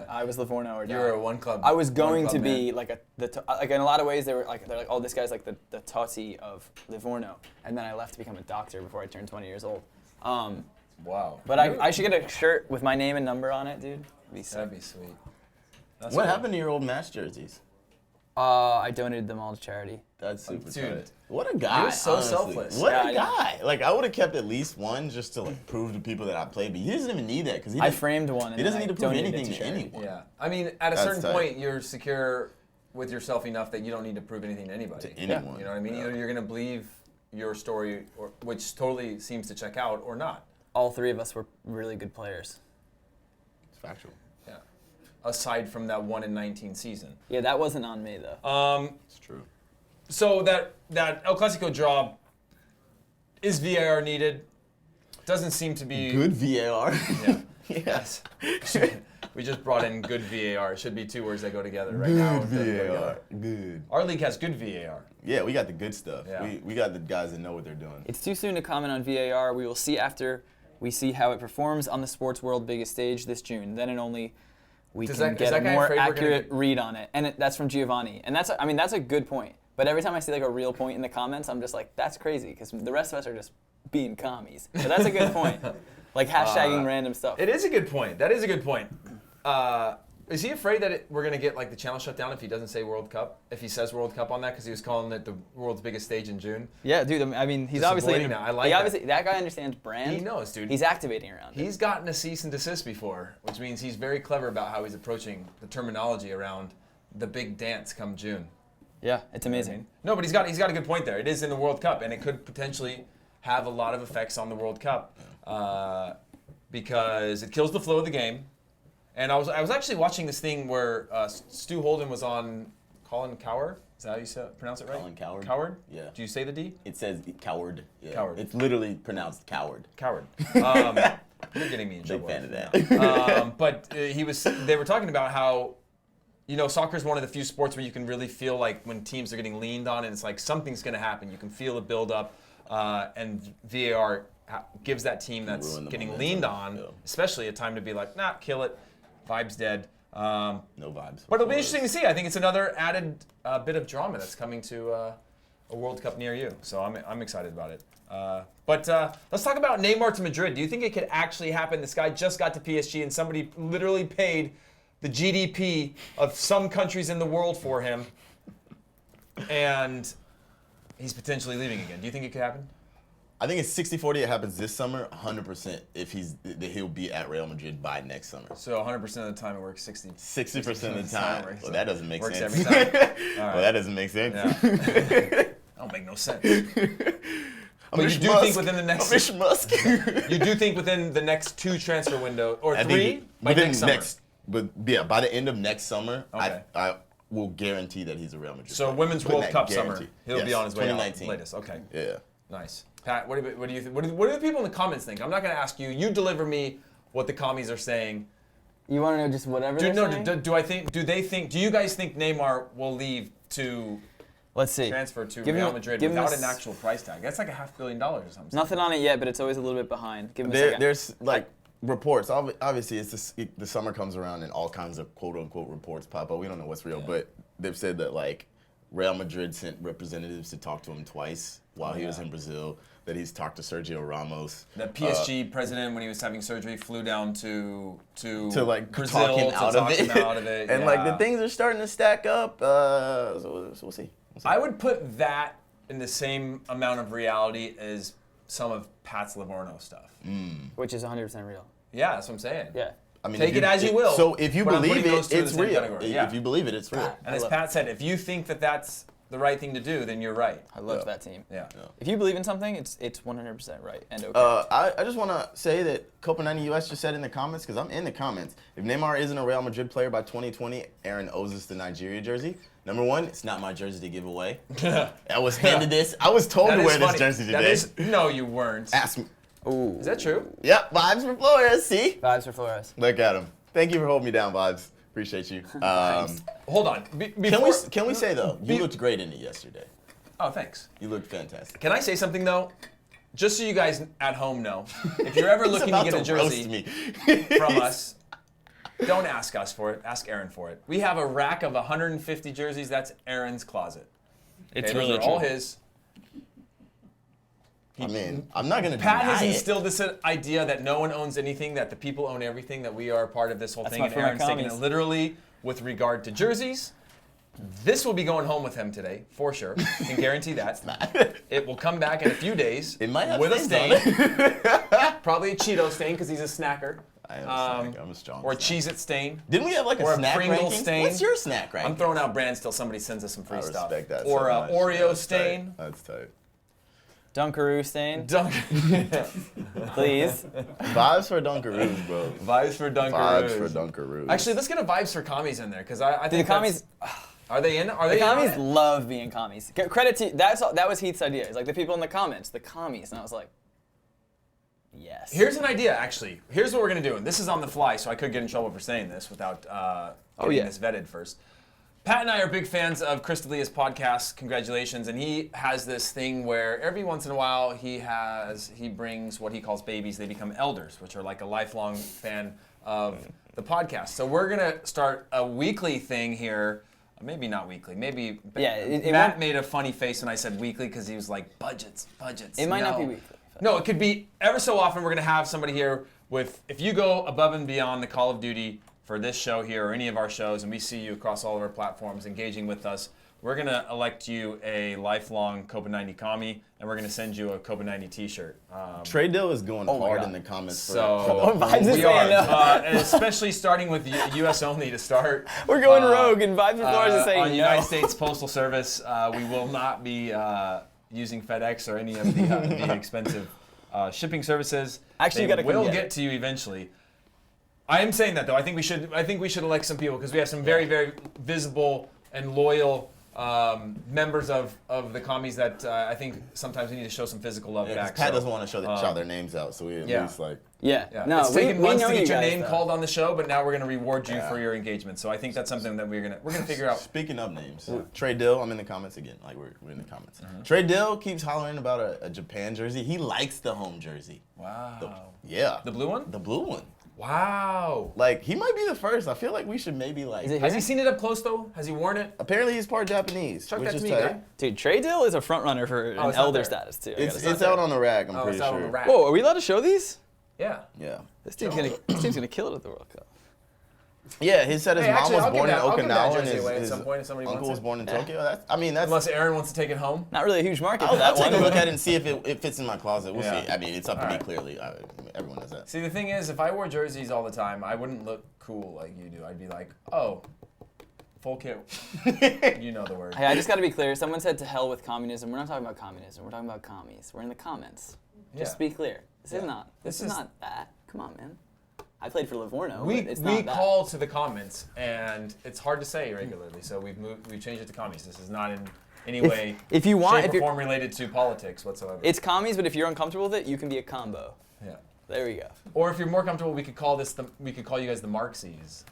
I was Livorno or die. You were a one club. I was going one to club be man. like in a lot of ways they're like, oh, this guy's like the Totti of Livorno, and then I left to become a doctor before I turned 20 years old. Wow. But I should get a shirt with my name and number on it, dude. It'd be sick. That'd be sweet. That's what cool. happened to your old match jerseys? I donated them all to charity. That's super Dude, tight. What a guy. you're so honestly. selfless. What Yeah, a guy. Like, I would have kept at least one just to like prove to people that I played, but he doesn't even need that because I framed one. And he doesn't then need I to prove donated it anything to charity. anyone. Yeah. I mean, at a That's certain tight. point, you're secure with yourself enough that you don't need to prove anything to anybody. To anyone. You know what I mean? Either you're going to believe your story, which totally seems to check out, or not. All three of us were really good players. It's factual. Yeah. Aside from that 1-19 season. Yeah, that wasn't on me though. It's true. So that El Clasico draw, is VAR needed? Doesn't seem to be. Good VAR. Yeah. Yes. We just brought in good VAR. It should be two words that go together right now. Good It doesn't go VAR. together. Good. Our league has good VAR. Yeah, we got the good stuff. Yeah. We got the guys that know what they're doing. It's too soon to comment on VAR. We will see after we see how it performs on the sports world biggest stage this June. Then and only we Is can that get a guy more afraid we're gonna accurate get- read on it. And that's from Giovanni. And that's a good point. But every time I see like a real point in the comments, I'm just like, that's crazy because the rest of us are just being commies. But that's a good point. Like hashtagging random stuff. It is a good point. That is a good point. Is he afraid that we're going to get like the channel shut down if he doesn't say World Cup? If he says World Cup on that because he was calling it the world's biggest stage in June? Yeah, dude. I mean, he's Just obviously avoiding that. I like he that. obviously that guy understands brand. He knows, dude. He's activating around it. He's gotten a cease and desist before, which means he's very clever about how he's approaching the terminology around the big dance come June. Yeah, it's amazing. No, but he's got a good point there. It is in the World Cup, and it could potentially have a lot of effects on the World Cup because it kills the flow of the game. And I was actually watching this thing where Stu Holden was on Colin Cowherd. Is that how you pronounce it right? Colin Cowherd. Cowherd? Yeah. Do you say the D? It says coward. Yeah. Coward. It's literally pronounced coward. Coward. You're getting me in Big trouble. fan of that. But they were talking about how, soccer is one of the few sports where you can really feel like when teams are getting leaned on and it's like something's going to happen. You can feel the build up, and VAR gives that team that's Ruin the getting momentum. leaned on, Yeah. especially a time to be like, nah, kill it. Vibe's dead. No vibes. But it'll be interesting to see. I think it's another added bit of drama that's coming to a World Cup near you. So I'm excited about it. But let's talk about Neymar to Madrid. Do you think it could actually happen? This guy just got to PSG and somebody literally paid the GDP of some countries in the world for him. And he's potentially leaving again. Do you think it could happen? I think it's 60-40. It happens this summer. 100% if he'll be at Real Madrid by next summer. So 100% of the time it works 60%. 60% of the time. Works. Well, that doesn't make Works sense. every time. All right. Well, that doesn't make sense. Yeah. That don't make no sense. But you do think within the next you do think within the next 2 transfer window or 3 by next summer. By the end of next summer, Okay. I will guarantee that he's a Real Madrid. So player. Women's Putting World that Cup guarantee. summer, he'll Yes, be on his way out 2019. latest. Okay, Yeah. nice. Pat, what do you think? What do the people in the comments think? I'm not going to ask you. You deliver me what the commies are saying. You want to know just whatever they're saying? Do you guys think Neymar will leave to Let's see. transfer to Give him Real a- Madrid give him without a an s- actual price tag? That's like $500 million or something. Nothing on it yet, but it's always a little bit behind. Give him a second. There's like reports. Obviously, the summer comes around and all kinds of quote unquote reports pop up. We don't know what's real, but they've said that like Real Madrid sent representatives to talk to him twice while he was in Brazil. That he's talked to Sergio Ramos. The PSG president, when he was having surgery, flew down to like Brazil talk him to out talk of him it. out of it. And like the things are starting to stack up. So we'll see. I would put that in the same amount of reality as some of Pat's Livorno stuff. Which is 100% real. Yeah, that's what I'm saying. Yeah. I mean, Take if it as you will. So if you but I'm believe putting those it, two in the it's same real. category. Yeah. If you believe it, it's real. And as Pat said, if you think that that's the right thing to do, then you're right. I love that team. Yeah. If you believe in something, it's 100% right and okay. I just want to say that Copenhagen US just said in the comments, because I'm in the comments, if Neymar isn't a Real Madrid player by 2020, Aaron owes us the Nigeria jersey. Number one, it's not my jersey to give away. I was handed this. I was told That to is wear funny. this jersey today. No, you weren't. Ask me. Ooh. Is that true? Yep, Vibes for Flores, see? Vibes for Flores. Look at him. Thank you for holding me down, Vibes. Appreciate you. Hold on. Before, Can we say, though, you looked great in it yesterday. Oh, thanks. You looked fantastic. Can I say something, though? Just so you guys at home know, if you're ever He's looking to about get a roast jersey me. from us, don't ask us for it. Ask Aaron for it. We have a rack of 150 jerseys. That's Aaron's closet. It's Okay, those are all his. I mean, I'm not going to Pat deny has it. instilled this idea that no one owns anything, that the people own everything, that we are part of this whole That's thing, my and favorite Aaron's taking it commies. literally with regard to jerseys. This will be going home with him today, for sure. I can guarantee that. It will come back in a few days It might have with a stains stain. on Probably a Cheeto stain because he's a snacker. I am a snack. I'm a strong Or a snack. Cheez-It stain. Didn't we have like or a a snack Pringle ranking? stain. What's your snack ranking? I'm throwing out brands till somebody sends us some free I stuff. respect that Or so a much. Oreo That's stain. Tight. That's tight. Dunkaroo stain, Dunk. please. Vibes for Dunkaroos, bro. Vibes for Dunkaroos. Vibes for Dunkaroos. Actually, let's get a vibes for commies in there because I think The commies, are they in? Are the they in on commies it? love being commies. Credit to that was Heath's idea. It's like the people in the comments, the commies, and I was like, yes. Here's an idea, actually. Here's what we're gonna do, and this is on the fly, so I could get in trouble for saying this without getting yeah. this vetted first. Pat and I are big fans of Chris D'Elia's podcast. Congratulations! And he has this thing where every once in a while he brings what he calls babies. They become elders, which are like a lifelong fan of the podcast. So we're gonna start a weekly thing here. Maybe not weekly. Maybe Matt won't- made a funny face when I said weekly because he was like budgets. It might not No. be weekly. No, it could be ever so often. We're going to have somebody here with, if you go above and beyond the Call of Duty for this show here or any of our shows, and we see you across all of our platforms engaging with us, we're going to elect you a lifelong Copa 90 commie, and we're going to send you a Copa 90 t-shirt. Trade deal is going hard God. in the comments. So Vibes is we are, saying no. and especially starting with U.S. only to start. We're going rogue, and Vibes and Flores is saying on no. United States Postal Service, we will not be using FedEx or any of the expensive shipping services. Actually, you They gotta come will get get it. to you eventually. I am saying that though. I think we should elect some people because we have some very, very visible and loyal members of the commies that I think sometimes we need to show some physical love Yeah, 'cause back. Pat so, doesn't want to shout their names out, so we at yeah. least like. Yeah. Yeah. No, it's we taken months know to get you your guys, name though. called on the show, but now we're gonna reward you for your engagement. So I think that's something that we're gonna figure out. Speaking of names, Trey Dill, I'm in the comments again. Like we're in the comments. Trey Dill keeps hollering about a Japan jersey. He likes the home jersey. Wow. Yeah. The blue one? The blue one. Wow. Like he might be the first. I feel like we should maybe like. Is it Has here? he seen it up close though? Has he worn it? Apparently he's part Japanese, Chuck which that is to me, tight. guy. Dude, Trey Dill is a front runner for an it's not elder there. status too. It's out on the rack. I'm Oh, pretty it's out sure. on the rack. Whoa, are we allowed to show these? Yeah. Yeah. This team's gonna kill it at the World Cup. Yeah, he said his Hey, mom actually, was I'll give born in that- I'll give that Okinawa and jersey away at his some point if somebody uncle wants was it. born in Tokyo. That's. Unless Aaron wants to take it home. Not really a huge market for I'll that take one. a look at it and see if it fits in my closet. We'll Yeah. see. I mean, it's up to me Alright. clearly. Everyone does that. See, the thing is, if I wore jerseys all the time, I wouldn't look cool like you do. I'd be like, oh, full kit. You know the word. Hey, I just got to be clear. Someone said to hell with communism. We're not talking about communism. We're talking about commies. We're in the comments. Just Yeah. be clear. This is not. This This is is- not that. Come on, man. I played for Livorno. We but it's not that. call to the comments, and it's hard to say regularly. So we've changed it to commies. This is not in any way, if you want- shape, if or you're- form related to politics whatsoever. It's commies, but if you're uncomfortable with it, you can be a combo. Yeah. There we go. Or if you're more comfortable, we could call you guys the Marxies.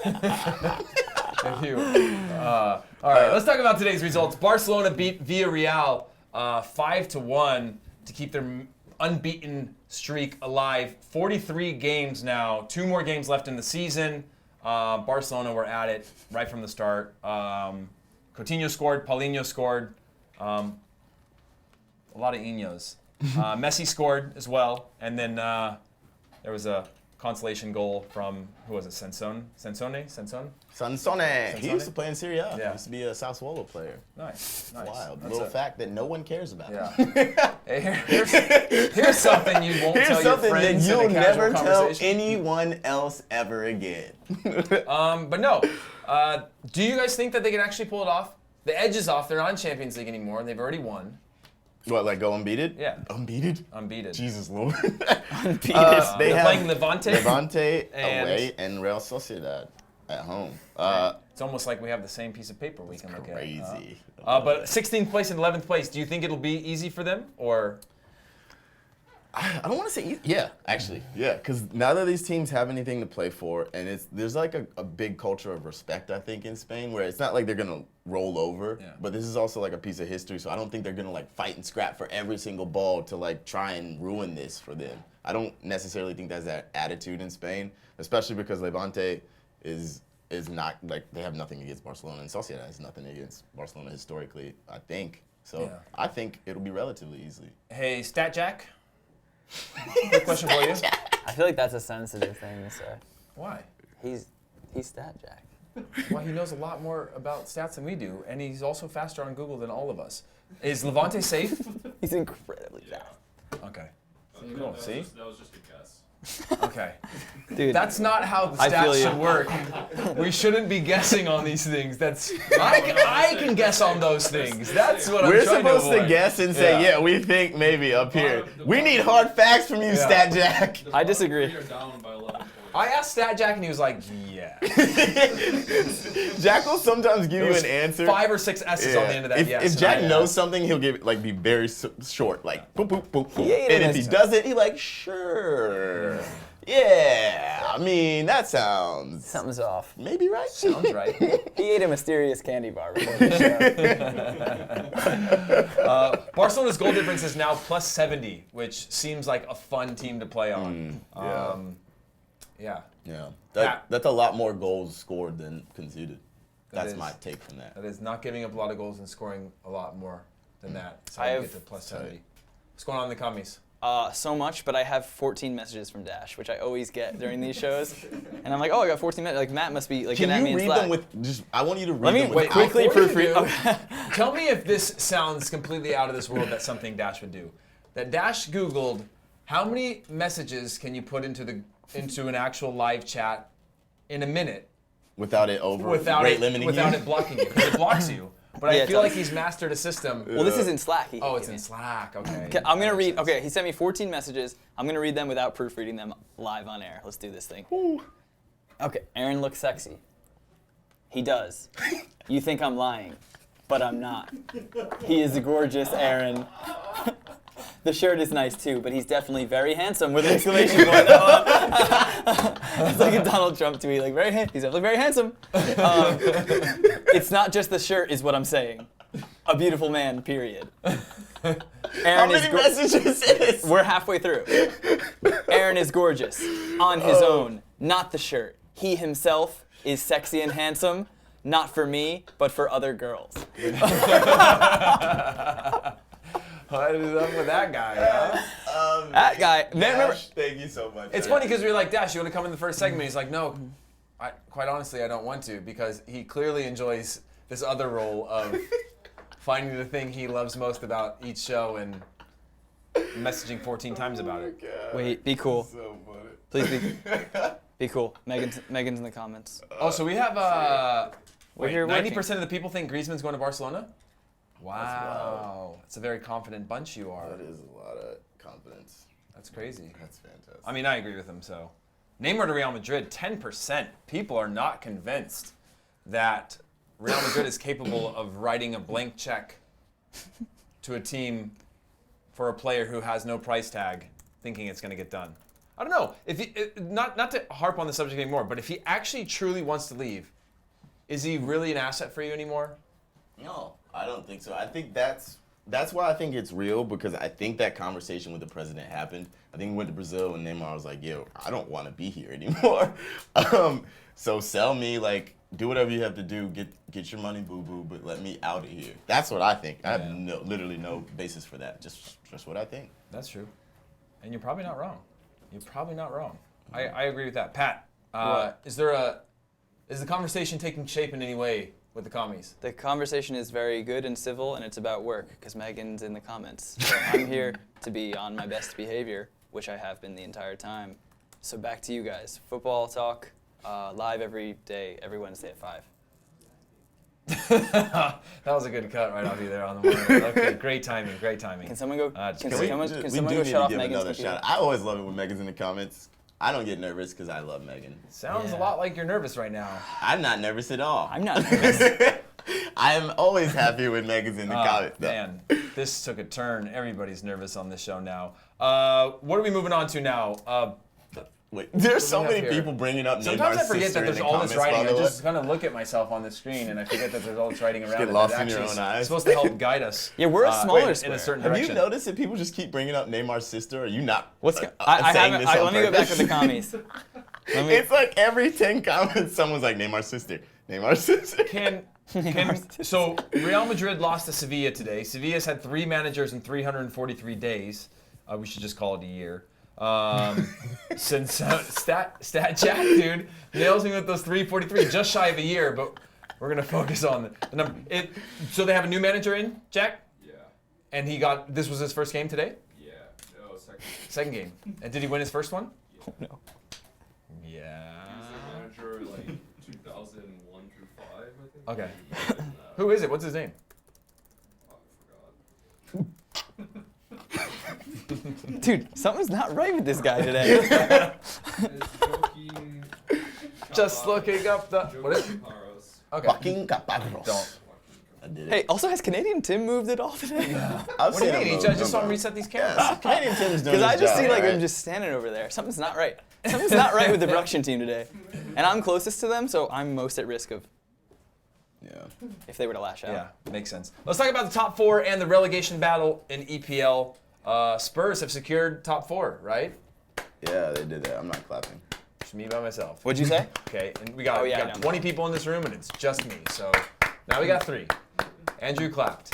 If you, all right, let's talk about today's results. Barcelona beat Villarreal 5-1 to keep their unbeaten streak alive. 43 games now, 2 more games left in the season. Barcelona were at it right from the start. Coutinho scored, Paulinho scored, a lot of Iños. Messi scored as well, and then there was a consolation goal from, who was it, Sansone? Sansone. He used to play in Serie A. Yeah. He used to be a Sassuolo player. Nice. Wild. That's Little a- fact that no one cares about. Yeah. Hey, here's something you won't Here's tell your something that friends you'll in a casual never tell conversation. anyone else ever again. But no, do you guys think that they can actually pull it off? The edge is off. They're not in Champions League anymore, and they've already won. What, like go unbeaten? Yeah. Unbeaten? Unbeaten. Jesus Lord. They're have playing Levante. Levante And- away and Real Sociedad at home. It's almost like we have the same piece of paper we can look Crazy. at. But 16th place and 11th place, do you think it'll be easy for them? Or I don't want to say yeah, actually. Yeah, because now that these teams have anything to play for, and there's like a big culture of respect, I think, in Spain, where it's not like they're going to roll over, Yeah. but this is also like a piece of history, so I don't think they're going to like fight and scrap for every single ball to like try and ruin this for them. I don't necessarily think that's that attitude in Spain, especially because Levante is not, like, they have nothing against Barcelona, and Sociedad has nothing against Barcelona historically, I think. So Yeah. I think it'll be relatively easy. hey, Stat Jack. Quick question for you. I feel like that's a sensitive thing to say. Why? He's Stat Jack. Well, he knows a lot more about stats than we do, and he's also faster on Google than all of us. Is Levante safe? He's incredibly fast. Okay. Cool. See? That was just a guess. Okay. Dude, That's not how the I feel stats you. should work. We shouldn't be guessing on these things. I can guess on those things. That's what I'm We're trying supposed to to avoid. guess and say, Yeah. yeah, we think maybe up here. The We bottom- need hard facts from you, Yeah. Stat Jack. The I bottom disagree. three are down by 11 points. I asked Stat Jack, and he was like, "Yeah." Jack will sometimes give There you was an answer. 5 or 6 S's on the end of that. If, yes. if and Jack I- knows something, he'll give it be very short, like boop boop boop boop. ate And him if he this doesn't, he like sure. Yeah, I mean that sounds something's off. maybe right. Sounds right. He ate a mysterious candy bar before the show. Barcelona's goal difference is now plus 70, which seems like a fun team to play on. yeah. Yeah. Yeah, That- that's a lot more goals scored than conceded. That's is. my take from that. That is not giving up a lot of goals and scoring a lot more than that. So I you have- get to plus 70. What's going on in the commies? So much, but I have 14 messages from Dash, which I always get during these shows. And I'm like, oh, I got 14 messages. Like, Matt must be like Can getting at me you in read Slack. them with just? I want you to read Let me them with quickly Before you proofread. do, Okay. Tell me if this sounds completely out of this world. That's something Dash would do. That Dash Googled how many messages can you put into an actual live chat in a minute without it without it blocking you, because it blocks you. But Yeah, I feel it's- like he's mastered a system. Well, this is in Slack. Oh, it's in Slack. Okay. Okay, I'm gonna That makes read. sense. Okay, he sent me 14 messages. I'm gonna read them without proofreading them live on air. Let's do this thing. Okay, Aaron looks sexy. He does. You think I'm lying, but I'm not. He is gorgeous, Aaron. The shirt is nice too, but he's definitely very handsome with an exclamation point. It's like a Donald Trump tweet, like he's definitely very handsome. It's not just the shirt, is what I'm saying. A beautiful man, period. How Aaron many messages is? We're halfway through. Aaron is gorgeous on his own, not the shirt. He himself is sexy and handsome, not for me, but for other girls. What is up with that guy? Huh? That guy. Remember, Dash, thank you so much. It's funny because we were like, Dash, you want to come in the first segment? He's like, no, quite honestly, I don't want to, because he clearly enjoys this other role of finding the thing he loves most about each show and messaging 14 times about it. wait, be cool. So funny. Please be cool. Megan's in the comments. Oh, so we have We're here 90% of the people think Griezmann's going to Barcelona? Wow. That's a very confident bunch you are. That is a lot of confidence. That's crazy. That's fantastic. I mean, I agree with him, so. Neymar to Real Madrid, 10%. People are not convinced that Real Madrid is capable of writing a blank check to a team for a player who has no price tag, thinking it's going to get done. I don't know. If he, not to harp on the subject anymore, but if he actually truly wants to leave, is he really an asset for you anymore? No, I don't think so. I think that's why I think it's real, because I think that conversation with the president happened. I think he went to Brazil and Neymar was like, yo, I don't want to be here anymore. So sell me, like, do whatever you have to do, get your money, boo-boo, but let me out of here. That's what I think. I have literally no basis for that. Just what I think. That's true. And you're probably not wrong. You're probably not wrong. I agree with that. Pat, is the conversation taking shape in any way with the commies? The conversation is very good and civil, and it's about work, because Megan's in the comments. So I'm here to be on my best behavior, which I have been the entire time. So back to you guys. Football talk, live every day, every Wednesday at 5. That was a good cut right off you there on the morning. Okay, great timing, great timing. Can someone go? Just Can kidding. someone go shut off Megan's computer? shout. I always love it when Megan's in the comments. I don't get nervous because I love Megan. Sounds a Yeah. lot like you're nervous right now. I'm not nervous at all. I'm not nervous. I am always happy when Megan's in the comments. No. Man, this took a turn. Everybody's nervous on this show now. What are we moving on to now? Wait, there's so we have many here? people bringing up Sometimes Neymar's I forget sister that there's in the all this comments, writing. by I the way. just kind of look at myself on the screen and I forget that there's all this writing around get it. lost that in your actually own eyes. It's supposed to help guide us. Yeah, we're a smaller in square. a certain Have direction. you noticed that people just keep bringing up Neymar's sister? Are you not What's saying I haven't. this on Let me go back to purpose? the commies. Let me, It's like every 10 comments, someone's like, Neymar's sister. Neymar's sister. So Real Madrid lost to Sevilla today. Sevilla's had 3 managers in 343 days. We should just call it a year. Since Stat Jack, dude, nails me with those 343, just shy of a year. But we're gonna focus on the number. So they have a new manager in, Jack, Yeah. and this was his first game today. Yeah. No, second. Second game. And did he win his first one? oh no. Yeah. Manager like 2001 through 5, I think. Okay. Maybe more than that. Who is it? What's his name? Oh, I forgot. Dude, something's not right with this guy today. It's Joaquin. Just looking up the. What is? Joaquin Paros. Okay. Fucking Caparros. Don't. I did it. Hey, also has Canadian Tim moved at all today? I've What do you seen mean? him I just move. saw him reset these cameras. Yes, Canadian Tim's doing Because I his just job, see like right? him just standing over there. Something's not right. Something's not right with the production team today. And I'm closest to them, so I'm most at risk of Yeah. if they were to lash out. Yeah, makes sense. Let's talk about the top 4 and the relegation battle in EPL. Spurs have secured top 4, right? Yeah, they did that. I'm not clapping. Just me by myself. What'd you say? Okay, and we got, Oh, yeah, we I got know. 20 people in this room, and it's just me. So now we got 3. Andrew clapped.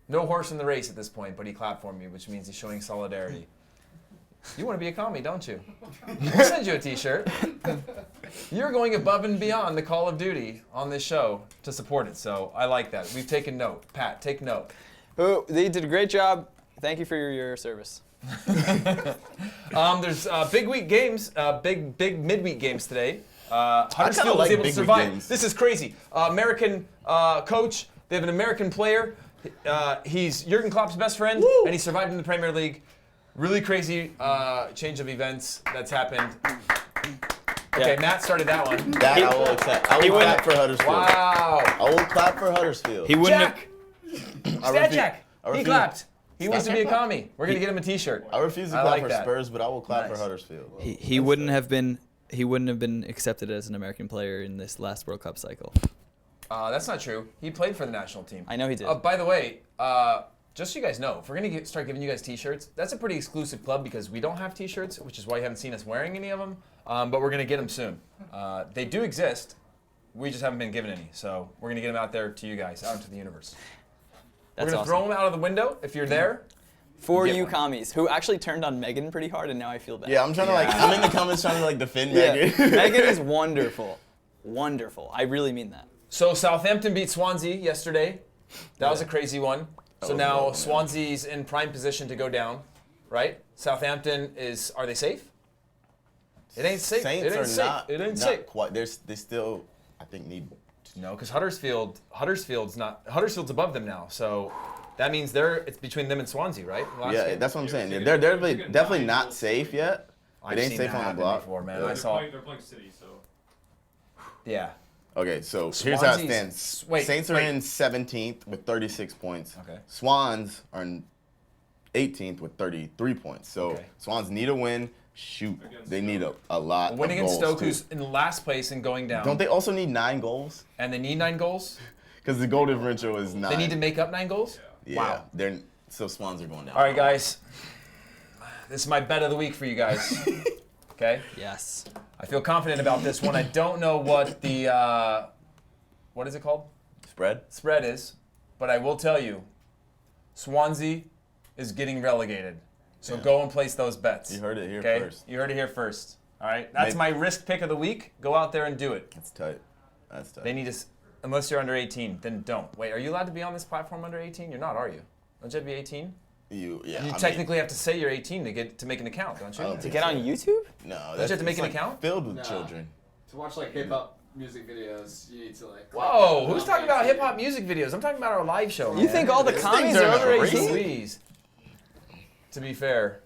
No horse in the race at this point, but he clapped for me, which means he's showing solidarity. You want to be a commie, don't you? We'll send you a t-shirt. You're going above and beyond the Call of Duty on this show to support it, so I like that. We've taken note. Pat, take note. Oh, they did a great job. Thank you for your service. There's big week games, big midweek games today. Huddersfield was like able to big week survive. games. This is crazy. American coach. They have an American player. He's Jurgen Klopp's best friend, and he survived in the Premier League. Really crazy change of events that's happened. Okay, Yeah. Matt started that one. That I will accept. I will clap for Huddersfield. Wow. I will clap for Huddersfield. He wouldn't Jack. Stat Jack. I He refuse- clapped. He wants to be a Jack commie. We're gonna get him a T-shirt. I refuse to I clap like for that. Spurs, but I will clap Nice. for Huddersfield. He wouldn't have been accepted as an American player in this last World Cup cycle. That's not true. He played for the national team. I know he did. By the way, just so you guys know, if we're gonna start giving you guys T-shirts, that's a pretty exclusive club because we don't have T-shirts, which is why you haven't seen us wearing any of them. But we're gonna get them soon. They do exist. We just haven't been given any, so we're gonna get them out there to you guys, out into the universe. That's we're gonna awesome. throw them out of the window if you're there. For Get you one. commies who actually turned on Megan pretty hard, and now I feel bad. Yeah, I'm trying to I'm in the comments trying to defend Yeah. Megan. Megan is wonderful. Wonderful. I really mean that. So Southampton beat Swansea yesterday. That was a crazy one. So now Swansea's in prime position to go down, right? Southampton are they safe? It ain't safe. Saints it ain't are safe. not. It ain't not safe. Quite. They still, I think, need. No, because Huddersfield's above them now. So that means it's between them and Swansea, right? Last Yeah, game. that's what I'm saying. seen They're it. definitely not safe yet. I've It ain't seen safe that on the happen block. before, man. Yeah. I saw. They're playing City, so. Yeah. Okay, so here's how it Swansea's- stands. wait, Saints are wait. in 17th with 36 points. Okay. Swans are in 18th with 33 points. So Okay. Swans need a win. Shoot, Against they need a lot Winning of against goals Stoke, too. who's in last place and going down. Don't they also need 9 goals? And they need 9 goals. Because the goal differential is 9. They need to make up 9 goals. Yeah, Wow. So Swans are going down. All right, guys. This is my bet of the week for you guys. Okay. Yes. I feel confident about this one. I don't know what the what is it called? Spread Is, but I will tell you, Swansea is getting relegated. So go and place those bets. You heard it here okay? first. You heard it here first. All right. That's Maybe- my risk pick of the week. Go out there and do it. That's tight. That's tight. They need to, unless you're under 18, then don't. Wait, are you allowed to be on this platform under 18? You're not, are you? Don't you have to be 18? You Technically have to say you're 18 to make an account, don't you? I don't To think get on YouTube? No, you have to make an account? Filled with No. children. To watch hip hop music videos, you need to Whoa, who's talking about hip hop music videos? I'm talking about our live show. You man. think all the This commies thing's are over racist. 18? Please. To be fair,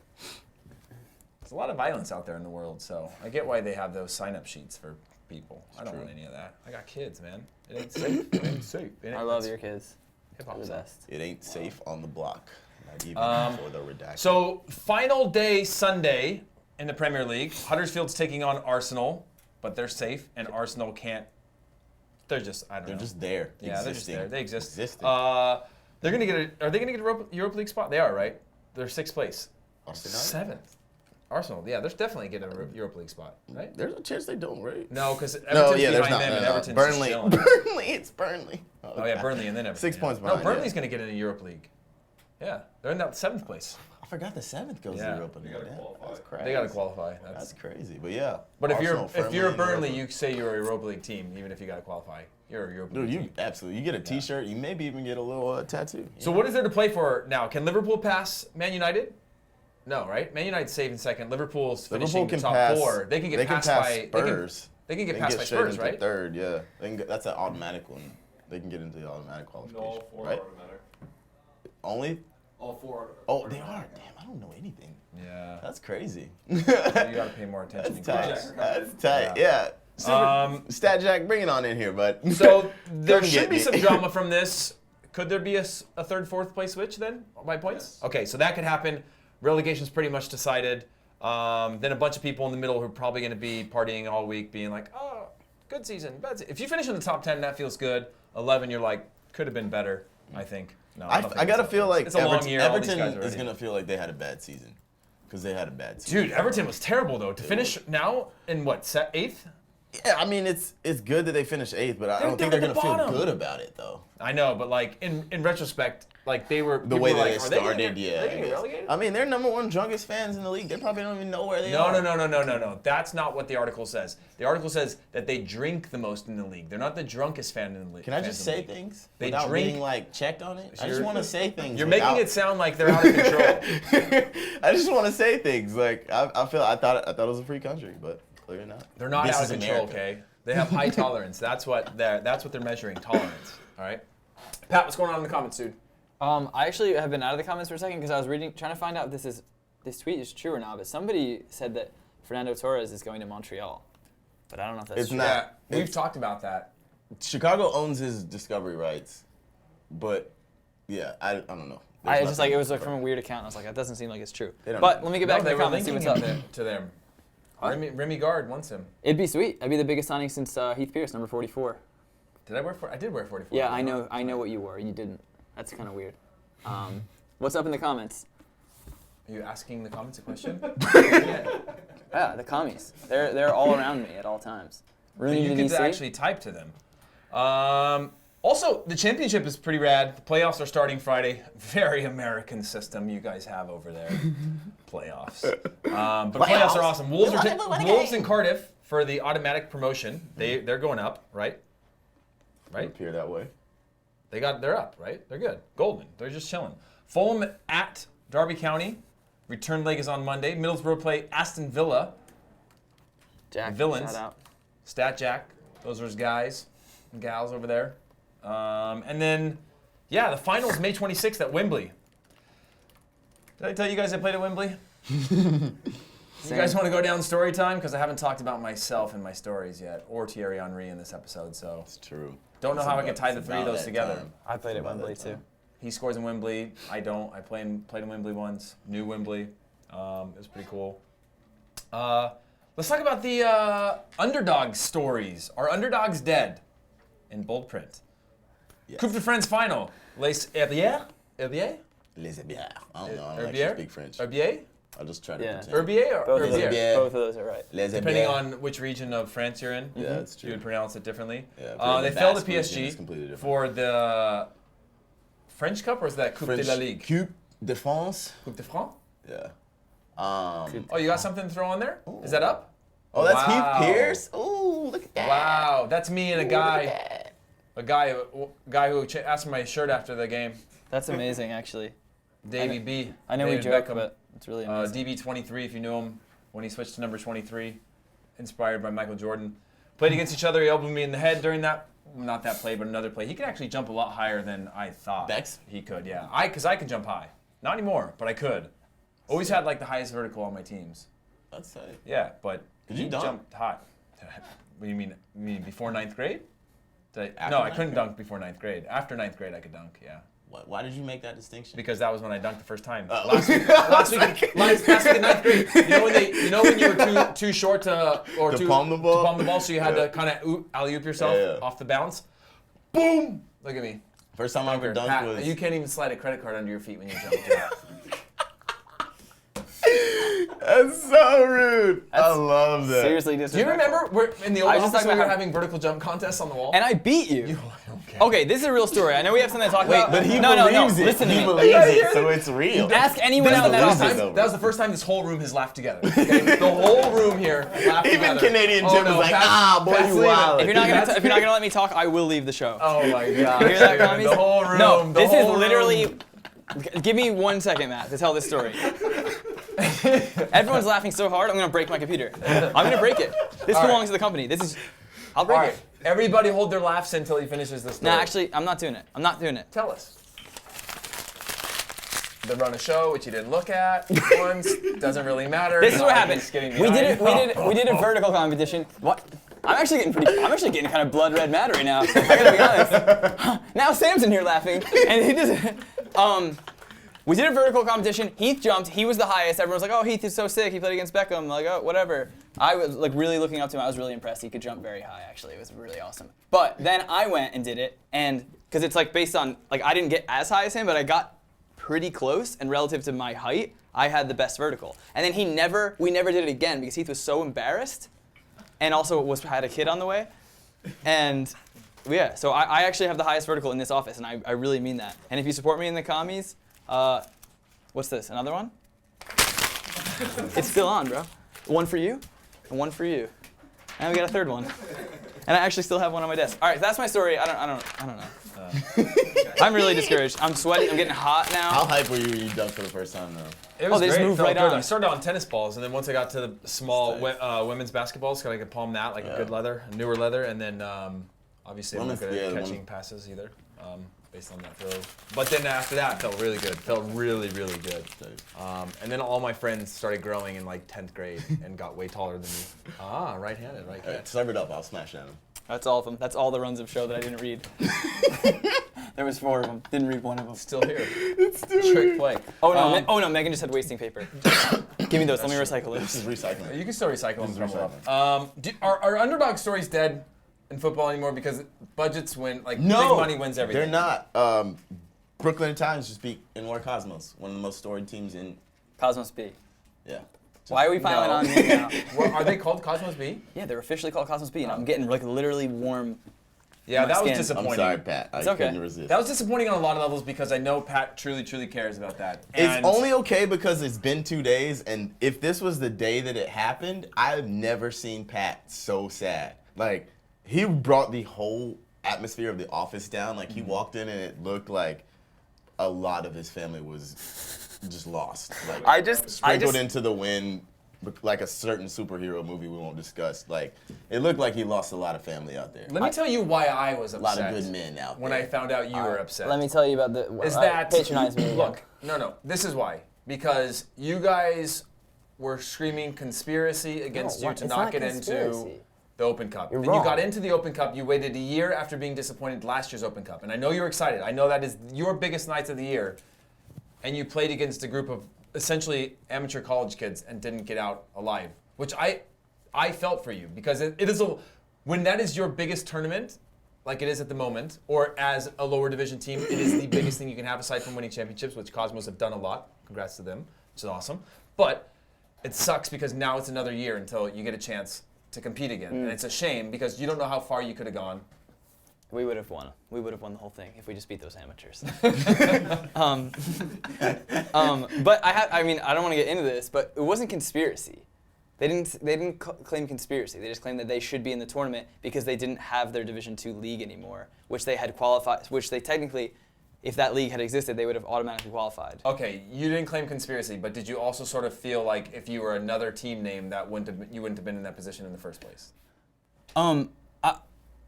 there's a lot of violence out there in the world, so I get why they have those sign-up sheets for people. I don't want any of that. I got kids, man. It ain't safe. It ain't safe. I love your kids. They're hip-hop the stuff. best. It ain't safe on the block. Not even for the redacted. So, final day Sunday in the Premier League. Huddersfield's taking on Arsenal, but they're safe, and Arsenal can't. They're just, I don't know. They're just there. Yeah, they're just existing. there. They exist. Existing. They're gonna get a. Are they gonna get a Europa League spot? They are, right? They're 6th place. Arsenal? 7th. Arsenal. Yeah, they're definitely getting a Europa League spot, right? There's a chance they don't, right? No, because Everton's No, yeah, there's behind not. them, No, and no. Everton's Burnley. just chilling. Burnley. It's Burnley. Oh yeah, Burnley and then Everton. 6 yeah. points No, behind. Burnley's yeah. gonna get in the Europa League. Yeah, they're in that 7th place. I forgot the 7th goes Yeah. to Europa League. gotta Damn, qualify. That's crazy. They gotta qualify. That's crazy, but yeah. But if Arsenal you're firmly a in Burnley, Europa. you say you're a Europa League team, even if you gotta qualify. You're a Europa Dude, League you team. absolutely. You get a T-shirt. You maybe even get a little tattoo. So what is there to play for now? Can Liverpool pass Man United? No, right? Man United's safe in 2nd. Liverpool's finishing Liverpool can top pass. 4. They can get passed pass by Spurs. They can get They passed by straight Spurs, into right? 3rd, yeah. That's an automatic one. They can get into the automatic qualification, All 4 right? automatic. Only. All 4. Oh, they are. Damn, I don't know anything. Yeah. That's crazy. You gotta pay more attention. That's in tight. class. That's tight. Yeah. Stat Jack, bring it on in here, bud. So there Come should get be me. some drama from this. Could there be a 3rd, 4th place switch then by points? Yes. Okay, so that could happen. Relegation's pretty much decided. Then a bunch of people in the middle who are probably going to be partying all week, being like, "Oh, good season, bad season." If you finish in the top 10, that feels good. 11, you're like, could have been better. I think. No, I don't think gotta it's feel like it's a long Everton, year. All these Everton guys are is ready. gonna feel like they had a bad season because they had a bad season. Dude, Everton was terrible though. To finish now in what 8th? Yeah, I mean it's good that they finished 8th, but I don't think they're they're at gonna the feel bottom. good about it though. I know, but like in retrospect, like they were The way that like, it are they gonna started, get- yeah. Are they I gonna get guess. relegated? I mean, they're number 1 drunkest fans in the league. They probably don't even know where they No, are. no. That's not what the article says. The article says that they drink the most in the league. They're not the drunkest fan in the league. Can I just say things They without drink- being like checked on it? I just You're- want to say things. You're without- making it sound like they're out of control. I just want to say things. Like I thought it was a free country, but clearly not. They're not This out is of control, America. okay? They have high tolerance. That's what they're measuring, tolerance. All right? Pat, what's going on in the comments, dude? I actually have been out of the comments for a second because I was trying to find out if this tweet is true or not. But somebody said that Fernando Torres is going to Montreal, but I don't know if that's It's true. not. We've It's- talked about that. Chicago owns his discovery rights, but yeah, I don't know. It's There's just like nothing it was like confirmed. from a weird account. I was like, that doesn't seem like it's true. They don't But know. let me get back to they the were comments. See linking what's up. him to them. Remy Gard wants him. It'd be sweet. I'd be the biggest signing since Heath Pierce, number 44. Did I wear? I did wear 44. Yeah, I know what you wore. You didn't. That's kind of weird. What's up in the comments? Are you asking the comments a question? Yeah, the commies. They're all around me at all times. Rooney You to could DC. actually type to them. Also, the championship is pretty rad. The playoffs are starting Friday. Very American system you guys have over there. Playoffs. But playoffs are awesome. Wolves in Cardiff for the automatic promotion. They're going up, right? Right? appear that way. They're up, right? They're good. Golden. They're just chilling. Fulham at Derby County. Return leg is on Monday. Middlesbrough play Aston Villa. Jack, Villains. shout out. Stat Jack. Those are his guys and gals over there. And then, yeah, the finals May 26th at Wembley. Did I tell you guys I played at Wembley? You guys want to go down story time? Because I haven't talked about myself and my stories yet, or Thierry Henry in this episode, so It's true. don't know It's how I can about- tie the it's three of about those that together. time. I played at About Wembley that too. time. He scores in Wembley. I don't. I played in Wembley once. New Wembley. It was pretty cool. Let's talk about the underdog stories. Are underdogs dead? In bold print. Yes. Coupe de France final. Les Herbiers? Herbiers? Les Herbiers. I don't know. I don't Herbiers? actually speak French. Herbiers? I'll just try to Yeah. pretend. Herbiers or Both of, Herbiers? Herbiers. both of those are right. Les Depending Herbiers. on which region of France you're in, Yeah, that's true. you would pronounce it differently. Yeah, They the fell to Basque region is PSG completely different. for the French Cup, or is that Coupe de la Ligue? Coupe de France. Coupe de France? Yeah. Oh, you got something to throw on there? Is that up? Oh, that's Wow. Heath Pierce. Ooh, look at that. Wow, that's me and a Ooh, look at guy, that. a guy who asked for my shirt after the game. That's amazing, actually. Davey B. I know we David joke, Beckham. but it's really amazing. DB23, if you knew him, when he switched to number 23, inspired by Michael Jordan. Played against each other. He elbowed me in the head during that, not that play, but another play. He can actually jump a lot higher than I thought. Bex? He could, yeah. Because I can jump high. Not anymore, but I could. Always had like the highest vertical on my teams. That's tight. Yeah, but Did you he dunk? jumped high. What do you mean? You mean before 9th grade? After No, I ninth couldn't grade? dunk before 9th grade. After 9th grade, I could dunk, yeah. Why did you make that distinction? Because that was when I dunked the first time. Oh. Last week in 9th grade. You know when you were too short to palm the ball? so you had to kind of alley-oop yourself Yeah. off the bounce. Boom! Look at me. First time I ever dunked Pat, was. you can't even slide a credit card under your feet when you jump. dude. That's so rude. I love that. Seriously Do you disrespectful. remember in the old I was office just talking when we were about having vertical jump contests on the wall? And I beat you. Okay. Okay, this is a real story. I know we have something to talk about. But he no, believes it. Listen to he me. believes it, so it's real. Ask anyone This out in that believes office. it. That was the first time this whole room has laughed together. Okay? The whole room here laughed Even together. Canadian Jim was like, boy, Pat's you leaving. wild. If you're not gonna let me talk, I will leave the show. Oh my god. You hear that, dude. commies? The whole room. No, the this is whole room. literally. Give me 1 second, Matt, to tell this story. Everyone's laughing so hard, I'm gonna break my computer. I'm gonna break it. This All right. belongs to the company. I'll break All right. it. Everybody hold their laughs until he finishes the story. No, actually, I'm not doing it. I'm not doing it. Tell us. They run a show which you didn't look at once. Doesn't really matter. This is what happened. He's getting We did behind. it. We did a vertical competition. What? I'm actually getting kind of blood red mad right now. I gotta be honest. Now Sam's in here laughing, and he just. We did a vertical competition. Heath jumped. He was the highest. Everyone was like, "Oh, Heath is so sick. He played against Beckham." Like, oh, whatever. I was like really looking up to him. I was really impressed. He could jump very high. Actually, it was really awesome. But then I went and did it, and because it's like based on like I didn't get as high as him, but I got pretty close. And relative to my height, I had the best vertical. And then we never did it again because Heath was so embarrassed and also had a kid on the way. And yeah, so I actually have the highest vertical in this office, and I really mean that. And if you support me in the commies, what's this? Another one? It's still on, bro. One for you, and one for you. And we got a third one. And I actually still have one on my desk. All right, that's my story. I don't know. I'm really discouraged. I'm sweating. I'm getting hot now. How hype were you when you dunked for the first time, though? It was they just great. moved Felt right good. on. I started on tennis balls, and then once I got to the small women's basketballs, I could palm that like a good leather, a newer leather, and then obviously I'm not good at catching passes either, based on that throw. But then after that, felt really good. Felt really, really good. And then all my friends started growing in like 10th grade and got way taller than me. Right-handed, right catch. Serve it up, I'll smash at him. That's all of them. That's all the runs of show that I didn't read. There was 4 of them. Didn't read one of them. Still here. It's still trick play. Oh no, Megan just had wasting paper. Give me those. Let me recycle This it. is recycling. You can still recycle them. recycling. Are underdog stories dead in football anymore because budgets win? Like big money wins everything. They're not. Brooklyn Times just beat Inward Cosmos, one of the most storied teams in. Cosmos B. Yeah. Why are we piling on me now? Are they called Cosmos B? Yeah, they're officially called Cosmos B, and I'm getting like literally warm. Yeah, My that was skin. disappointing. I'm sorry, Pat. I It's okay. couldn't resist. That was disappointing on a lot of levels because I know Pat truly cares about that. It's only okay because it's been 2 days, and if this was the day that it happened, I've never seen Pat so sad. Like, he brought the whole atmosphere of the office down. Like, he walked in and it looked like a lot of his family was just lost. Like, I just sprinkled into the wind like a certain superhero movie we won't discuss. Like, it looked like he lost a lot of family out there. Let me tell you why I was A upset. lot of good men out there. When I found out you were upset. Let me tell you about the. Is that patronize me? Look, no. This is why. Because you guys were screaming conspiracy against you to not get into the Open Cup. You're Then wrong. you got into the Open Cup. You waited a year after being disappointed last year's Open Cup, and I know you're excited. I know that is your biggest nights of the year, and you played against a group of essentially amateur college kids and didn't get out alive, which I felt for you because it is when that is your biggest tournament, like it is at the moment, or as a lower division team, it is the biggest thing you can have aside from winning championships, which Cosmos have done a lot. Congrats to them, which is awesome. But it sucks because now it's another year until you get a chance to compete again, and it's a shame because you don't know how far you could have gone. We would have won. We would have won the whole thing if we just beat those amateurs. But I mean, I don't want to get into this, but it wasn't conspiracy. They didn't claim conspiracy. They just claimed that they should be in the tournament because they didn't have their Division II league anymore, which they had qualified. Which they technically, if that league had existed, they would have automatically qualified. Okay, you didn't claim conspiracy, but did you also sort of feel like if you were another team name, that you wouldn't have been in that position in the first place?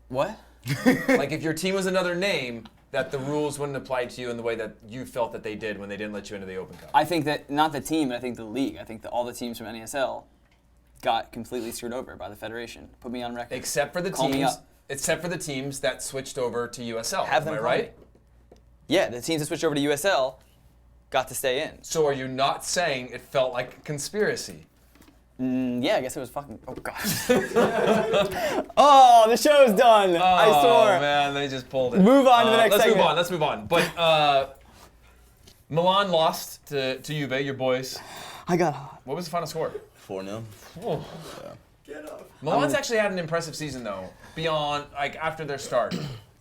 What? Like if your team was another name, that the rules wouldn't apply to you in the way that you felt that they did when they didn't let you into the Open Cup. I think that not the team, I think the league. I think that all the teams from NASL got completely screwed over by the federation. Put me on record. Except for the Call me teams. up. Except for the teams that switched over to USL. Have them am I call right? me. Yeah, the teams that switched over to USL got to stay in. So are you not saying it felt like a conspiracy? Yeah, I guess it was fucking. Oh god. Oh, the show's done. I swore. Oh man, they just pulled it. Move on to the next segment. Let's move on. But Milan lost to Juve, your boys. I got hot. What was the final score? 4-0. Milan's actually had an impressive season though. Beyond after their start,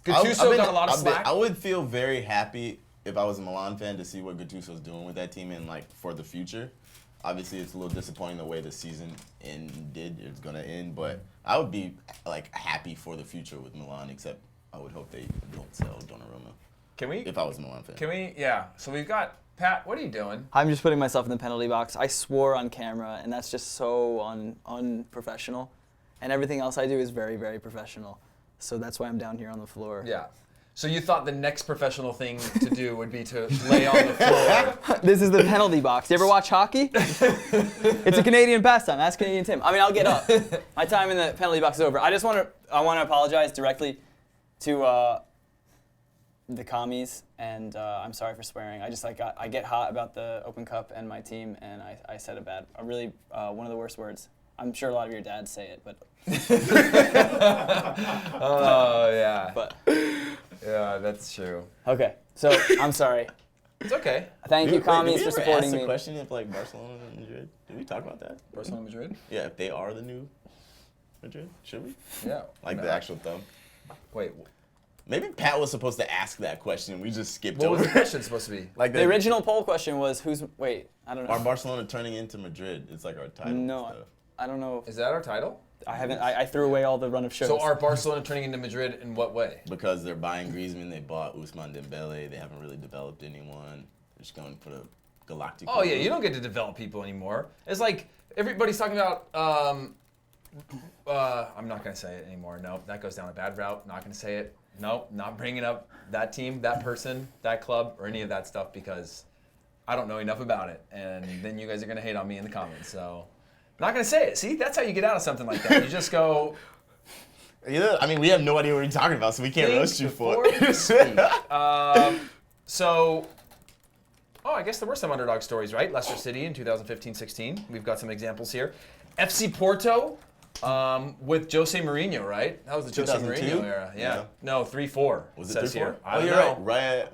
Gattuso got a lot of slack. I would feel very happy if I was a Milan fan to see what Gattuso's doing with that team and for the future. Obviously, it's a little disappointing the way the season ended. It's gonna end, but I would be happy for the future with Milan. Except I would hope they don't sell Donnarumma. Can we? If I was a Milan fan. Can we? Yeah. So we've got Pat. What are you doing? I'm just putting myself in the penalty box. I swore on camera, and that's just so unprofessional. And everything else I do is very, very professional. So that's why I'm down here on the floor. Yeah. So you thought the next professional thing to do would be to lay on the floor. This is the penalty box. You ever watch hockey? It's a Canadian pastime. Ask Canadian Tim. I mean, I'll get up. My time in the penalty box is over. I want to apologize directly to the commies, and I'm sorry for swearing. I get hot about the Open Cup and my team, and I said one of the worst words. I'm sure a lot of your dads say it, but. Oh yeah. But. Yeah, that's true. Okay, so I'm sorry. It's okay. Thank you, commies, for supporting me. me. The question if Barcelona and Madrid. Did we talk about that? Barcelona Madrid. Yeah, if they are the new Madrid? Should we? Yeah. Like the actual thumb? Wait. Maybe Pat was supposed to ask that question. We just skipped What over was the it. question supposed to be? Like The original poll question was I don't know. Are Barcelona turning into Madrid? It's like our title. No, stuff. I don't know. Is that our title? I threw away all the run of shows. So are Barcelona turning into Madrid in what way? Because they're buying Griezmann, they bought Ousmane Dembele. They haven't really developed anyone. They're just going for the Galactico. Oh yeah, you don't get to develop people anymore. It's like everybody's talking about. I'm not gonna say it anymore. No, that goes down a bad route. Not gonna say it. No, not bringing up that team, that person, that club, or any of that stuff because I don't know enough about it, and then you guys are gonna hate on me in the comments. So, not gonna say it. See, that's how you get out of something like that. You just go. Yeah, I mean, we have no idea what you're talking about, so we can't Think roast you for before you it. speak. I guess there were some underdog stories, right? Leicester City in 2015-16. We've got some examples here. FC Porto with Jose Mourinho, right? That was the Jose 2002? Mourinho era. Yeah. Yeah. No, 3-4. Was it says 3-4? here. I Oh, don't you're know. right.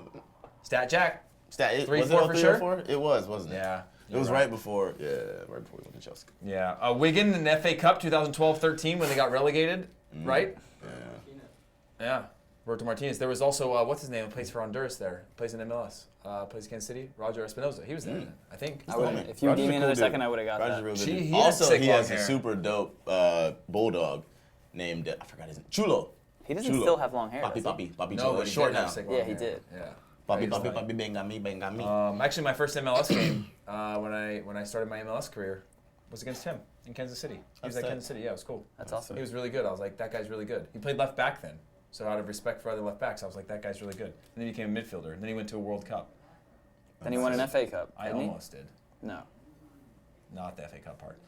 Stat Jack. Was 3-4 it for sure? 3-4? It was, wasn't it? Yeah. It was right before. Yeah, right before we went to Chelsea. Yeah. Wigan in the FA Cup 2012-13 when they got relegated, right? Yeah. Roberto Martinez. There was also, what's his name? Plays for Honduras there. Plays in MLS. Plays Kansas City. Roger Espinoza. He was there, I think. If you gave me another second, I would have got Roger's that. real good Gee, dude. he had Also, sick he long has a hair. super dope bulldog named, I forgot his name, Chulo. He doesn't Chulo. still have long hair. Papi, does he? papi, No, Chulo. but He's short dead now. now. Sick Yeah, long he hair. did. Yeah. Papi, He's papi, funny. papi, bengami. Actually, my first MLS game when I started my MLS career was against him in Kansas City. He was That's at tight. Kansas City. Yeah, it was cool. That's awesome. He was really good. I was like, that guy's really good. He played left back then. So out of respect for other left backs, I was like, that guy's really good. And then he became a midfielder. And then he went to a World Cup. Then he won an FA Cup. I didn't he? almost did. No. Not the FA Cup part.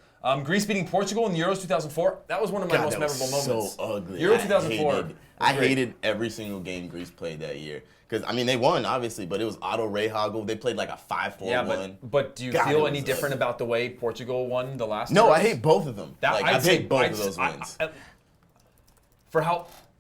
Greece beating Portugal in the Euros 2004. That was one of my most that was memorable moments. so ugly. Euro 2004. I hated every single game Greece played that year. Because, I mean, they won, obviously, but it was Otto Rehagel. They played like a 5-4 Yeah, win. but do you God, feel it any was different about the way Portugal won the last No, Euros? I hate both of them. That, I hate both I'd of those say- wins.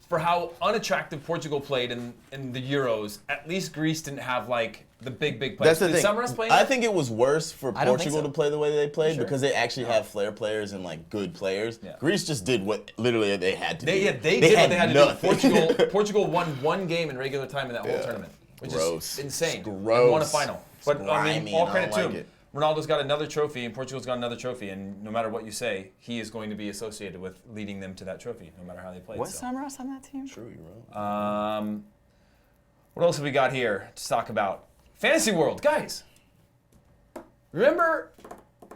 For how unattractive Portugal played in the Euros, at least Greece didn't have like the big players. That's the Did thing. Samaras play? I think it was worse for I don't think Portugal so. to play the way they played Sure? because they actually have flair players and like good players. Yeah. Greece just did what literally they had to do. They did what they had to nothing. do. Portugal won one game in regular time in that whole tournament, which Gross. is insane. It's And won a gross. final. But It's I mean, grimy, all and I credit don't to like him. it. Ronaldo's got another trophy, and Portugal's got another trophy, and no matter what you say, he is going to be associated with leading them to that trophy, no matter how they played. Was so. Samaras on that team? True, you're wrong. What else have we got here to talk about? Fantasy World, guys. Remember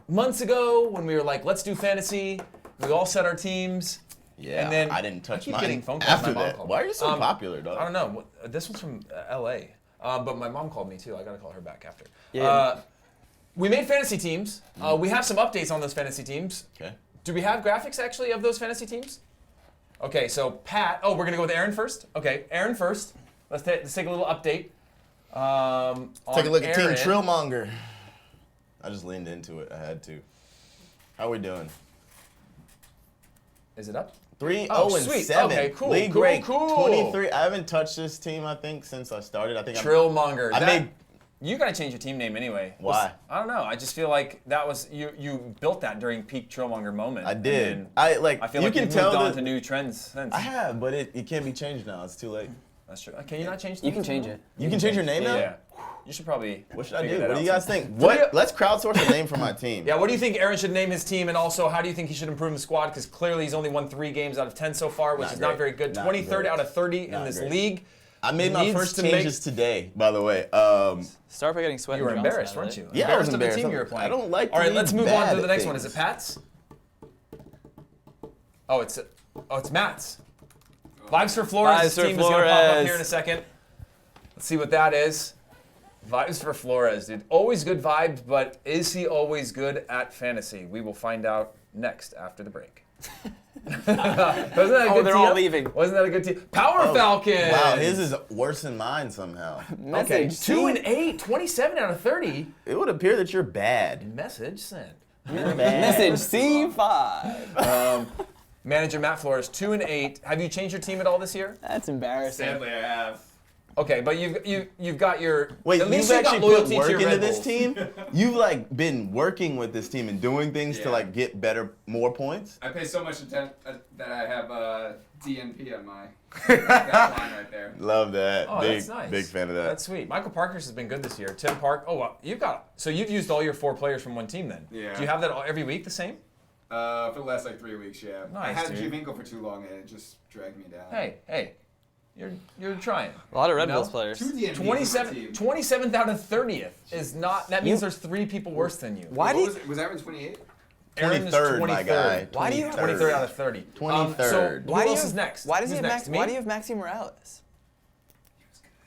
months ago when we were like, let's do fantasy? We all set our teams. Yeah, and then I didn't touch keep mine getting phone calls. after My mom that. called Why me. are you so popular, dog? I don't know. This one's from L.A., but my mom called me too. I got to call her back after. Yeah. We made fantasy teams. We have some updates on those fantasy teams. Okay. Do we have graphics actually of those fantasy teams? Okay, so Pat. Oh, we're gonna go with Aaron first. Okay, Aaron first. Let's take a little update. Take a look at Team Aaron. Trillmonger. I just leaned into it. I had to. How we doing? Is it up? 3-0 Oh, and sweet. 7. Okay, cool, League cool, rank cool. 23. I haven't touched this team, I think, since I started. I think Trillmonger. I made. You gotta change your team name anyway. Why? I don't know. I just feel like that was you built that during peak Trillmonger moment. I did. and I feel you like can you've tell moved on that to new trends since. I have, but it can't be changed now. It's too late. That's true. Can you not change? You can things change now? it. You can change your name now? Yeah. You should probably. What should I figure do? that What do out you guys sometime. think? What do What? Let's crowdsource a name for my team. Yeah, what do you think Aaron should name his team, and also how do you think he should improve the squad? Because clearly he's only won 3 games out of 10 so far, which Not is not great. very good. Not 23rd great. out of 30 in Not this great. league. I made my Needs first to make- changes today, by the way. Start by getting sweaty. You were embarrassed, weren't you? Yeah, I was of the embarrassed. team you were playing. I don't like All right, to let's be move on bad to the at next one. Is things. it Pat's? Oh, it's Matt's. Vibes for Flores. Vibes His for team is going to pop up Flores. here in a second. Let's see what that is. Vibes for Flores, dude. Always good vibes, but is he always good at fantasy? We will find out next after the break. Wasn't that a good they're all tee-up? leaving. Wasn't that a good team? Power Falcon. Wow, his is worse than mine somehow. Okay, Message 2 and 8, 27 out of 30. It would appear that you're bad. Message sent. Message C5. Manager Matt Flores, 2 and 8. Have you changed your team at all this year? That's embarrassing. Sadly, I have. Okay, but you've got your Wait, at least you've you got actually loyalty put to work your into Red this Bulls. team? You've like been working with this team and doing things to Yeah. like get better, more points? I pay so much attention that I have DNP on my that line right there. Love that. Oh, big, that's nice. big fan of that. That's sweet. Michael Parkhurst has been good this year. Tim Park. Oh, well, you've used all your 4 players from one team then. Yeah. Do you have that every week the same? For the last like 3 weeks, yeah. I Nice, had dude. Giovinco for too long and it just dragged me down. Hey, you're trying. A lot of Red No? Bulls players. 2 DNPs on my 27th, team. 27th out of 30th is not. That means there's 3 people worse than you. Why do What you? was it? Was Aaron 28? Aaron is 23rd, my guy. 23rd. Why do you- 23rd out of 30. 23rd. So Why who do else you is next? Why does Who's he have next? Why Me? do you have Maxi Morales?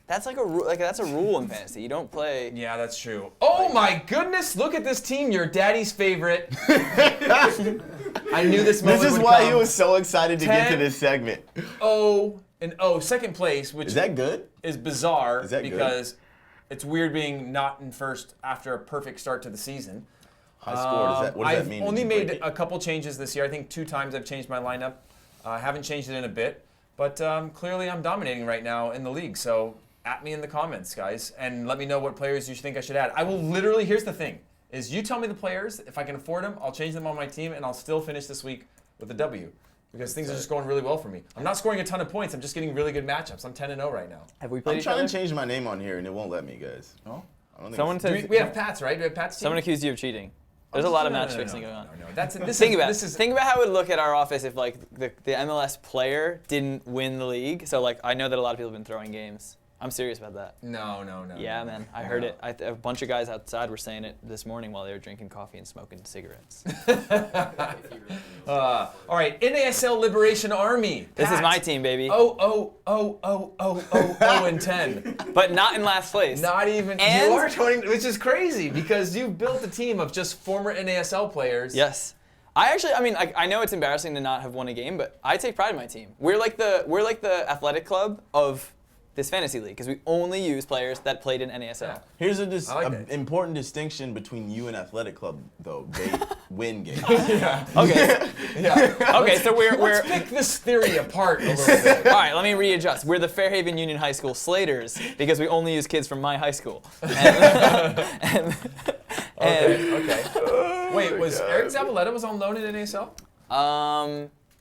That's like that's a rule in fantasy. You don't play. Yeah, that's true. Oh my goodness! Look at this team. Your daddy's favorite. I knew this moment This is would why come. he was so excited to get to 10. this segment. Second place, which Is that good? is bizarre Is that good? because it's weird being not in first after a perfect start to the season. High score. What does I've that mean? only Did you made break it? a couple changes this year. I think 2 times I've changed my lineup. I haven't changed it in a bit, but clearly I'm dominating right now in the league. So at me in the comments, guys, and let me know what players you think I should add. I will literally. Here's the thing: is you tell me the players. If I can afford them, I'll change them on my team, and I'll still finish this week with a W. Because things are just going really well for me. I'm not scoring a ton of points. I'm just getting really good matchups. I'm 10-0 right now. Have we played I'm each trying other? to change my name on here and it won't let me, guys. Oh? I don't think Someone it's- says We have Pat's, right? Do we have Pat's team? someone accused you of cheating. There's a lot of No, match no, fixing no, going on. No. That's this Think is, about this is think about how it would look at our office if like the MLS player didn't win the league. So like I know that a lot of people have been throwing games. I'm serious about that. no. Yeah, man, I heard it. A bunch of guys outside were saying it this morning while they were drinking coffee and smoking cigarettes. All right, NASL Liberation Army. This is Pat. my team, baby. 0-0-0-0-0-0-10. But not in last place. Not even. And- You are toning, which is crazy because you've built a team of just former NASL players. Yes. I know it's embarrassing to not have won a game, but I take pride in my team. We're like the athletic club of this fantasy league because we only use players that played in NASL. Yeah. Here's I like that. important distinction between you and Athletic Club, though. They win games. Okay. Yeah. Okay, so we're Let's pick this theory apart a little bit. all right, let me readjust. We're the Fairhaven Union High School Slaters because we only use kids from my high school. And Okay. Wait, was Eric Zavaleta was on loan in NASL?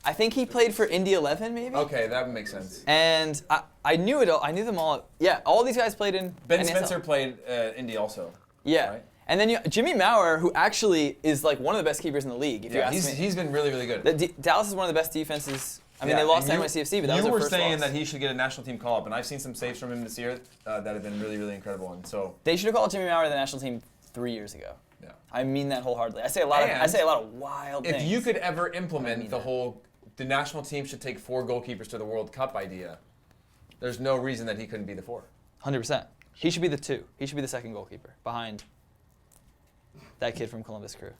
I think he played for Indy 11 maybe. Okay, that would make sense. And I knew it all. I knew them all. Yeah, all these guys played in Ben NASL. Spencer played Indy also. Yeah. right? And then Jimmy Maurer, who actually is like one of the best keepers in the league, if you Yeah, ask me. he's been really, really good. Dallas is one of the best defenses. I mean, Yeah, they lost to and NYCFC, but that was you their were first saying loss. that he should get a national team call-up, and I've seen some saves from him this year that have been really, really incredible. And so, They should have called Jimmy Maurer the national team 3 years ago. yeah. I mean that wholeheartedly. I say a lot of wild If things. you could ever I implement mean the that. whole, the national team should take 4 goalkeepers to the World Cup idea, there's no reason that he couldn't be the 4. 100%. He should be the 2. He should be the second goalkeeper behind that kid from Columbus Crew.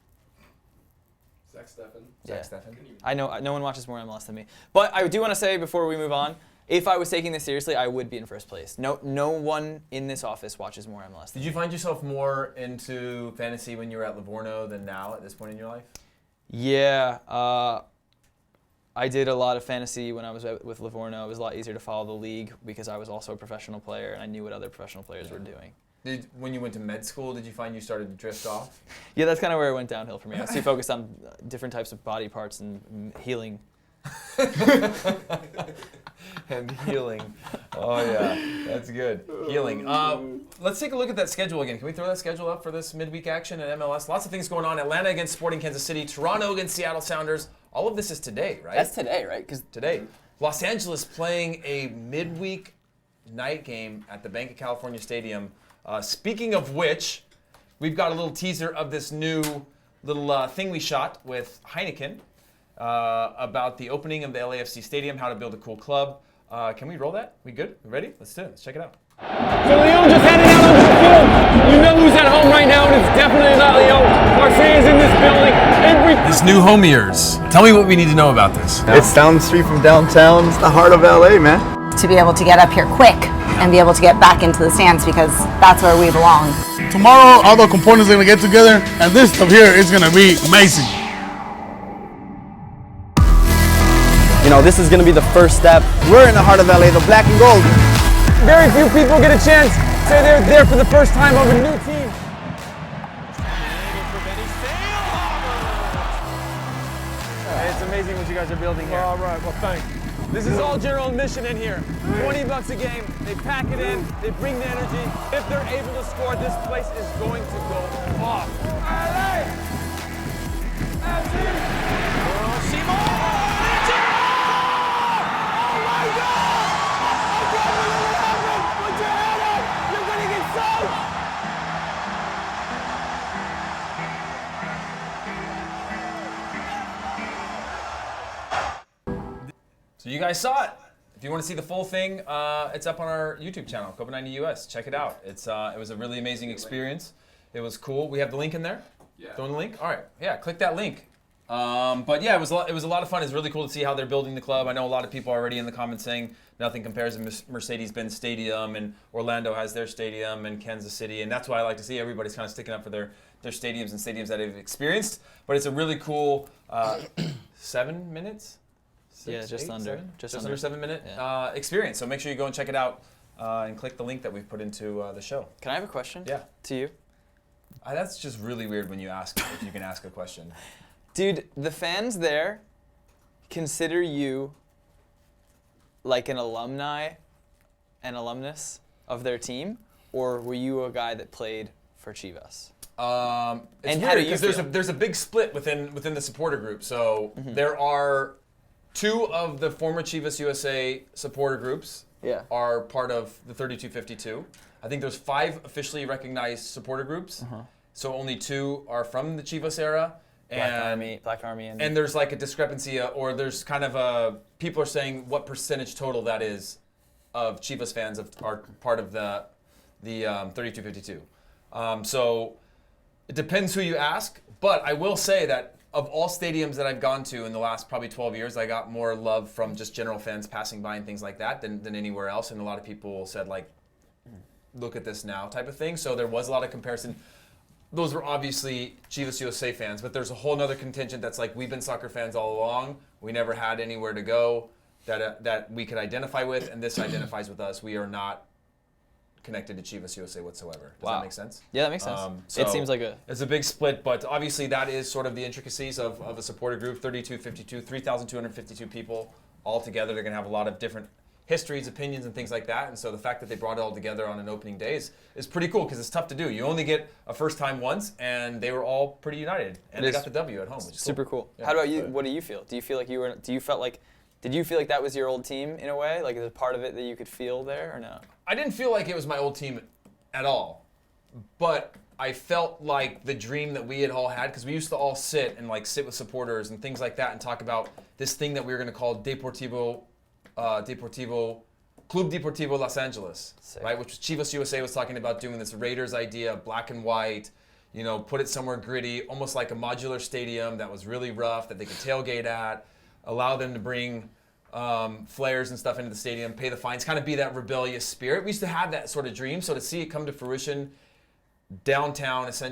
Zach Steffen. Yeah. Zach Steffen. I know no one watches more MLS than me. But I do want to say before we move on, if I was taking this seriously, I would be in first place. No one in this office watches more MLS than Did you find yourself more into fantasy when you were at Livorno than now at this point in your life? Yeah, I did a lot of fantasy when I was with Livorno. It was a lot easier to follow the league because I was also a professional player and I knew what other professional players were doing. When you went to med school, did you find you started to drift off? Yeah, that's kind of where it went downhill for me. I was too focused on different types of body parts and healing. And healing. Oh yeah, that's good. Healing. Let's take a look at that schedule again. Can we throw that schedule up for this midweek action at MLS? Lots of things going on. Atlanta against Sporting Kansas City, Toronto against Seattle Sounders. All of this is today, right? That's today, right? Because today. Los Angeles playing a midweek night game at the Bank of California Stadium. Speaking of which, we've got a little teaser of this new little thing we shot with Heineken about the opening of the LAFC Stadium, how to build a cool club. Can we roll that? We good? We ready? Let's do it. Let's check it out. So Lyon just headed out onto the field. You know who's at home right now, and it's definitely not Lyon. Marseille is in this building. This new home of yours. Tell me what we need to know about this. It's down the street from downtown. It's the heart of LA, man. To be able to get up here quick and be able to get back into the stands because that's where we belong. Tomorrow, all the components are going to get together, and this stuff here is going to be amazing. You know, this is going to be the first step. We're in the heart of LA, the black and gold. very few people get a chance to say they're there for the first time of a new team. It's amazing what you guys are building here. All right, well, thanks. This is all general admission in here. $20 a game. They pack it in. They bring the energy. If they're able to score, this place is going to go off. So you guys saw it. If you want to see the full thing, it's up on our YouTube channel, Copa90 US. Check it out. It was a really amazing experience. It was cool. We have the link in there. Yeah. Throwing the link. All right. Yeah. Click that link. But yeah, it was a lot of fun. It's really cool to see how they're building the club. I know a lot of people are already in the comments saying nothing compares to Mercedes-Benz Stadium, and Orlando has their stadium, and Kansas City, and that's why I like to see everybody's kind of sticking up for their stadiums and stadiums that they've experienced. But it's a really cool 7 minutes. Yeah, just under 7 minute experience. So make sure you go and check it out and click the link that we've put into the show. Can I have a question? Yeah. To you? That's just really weird when you ask if you can ask a question. Dude, the fans there consider you like an alumni and alumnus of their team, or were you a guy that played for Chivas? It's and weird because there's a big split within the supporter group. So there are 2 of the former Chivas USA supporter groups are part of the 3252. I think there's 5 officially recognized supporter groups. So only 2 are from the Chivas era. Black Army. And there's like a discrepancy, or there's kind of people are saying what percentage total that is of Chivas fans are part of the 3252. So it depends who you ask, but I will say that of all stadiums that I've gone to in the last probably 12 years, I got more love from just general fans passing by and things like that than anywhere else. And a lot of people said like, look at this now type of thing. So there was a lot of comparison. Those were obviously Chivas USA fans, but there's a whole other contingent that's like, we've been soccer fans all along. We never had anywhere to go that we could identify with, and this identifies with us. We are not connected to Chivas USA whatsoever. Does that make sense? Yeah, that makes sense. It seems like it's a big split, but obviously that is sort of the intricacies of a supporter group, 3252, 3,252 people all together. They're going to have a lot of different histories, opinions, and things like that. And so the fact that they brought it all together on an opening day is pretty cool because it's tough to do. You only get a first time once, and they were all pretty united, and they got the W at home, which is super cool. Yeah. How about you? What do you feel? Do you feel like did you feel like that was your old team in a way? Like, is it part of it that you could feel there, or no? I didn't feel like it was my old team at all, but I felt like the dream that we had all had, because we used to all sit with supporters and things like that and talk about this thing that we were going to call Club Deportivo Los Angeles, right? Which was Chivas USA was talking about doing this Raiders idea, black and white, put it somewhere gritty, almost like a modular stadium that was really rough that they could tailgate at, allow them to bring flares and stuff into the stadium, pay the fines, kind of be that rebellious spirit. We used to have that sort of dream, so to see it come to fruition downtown Los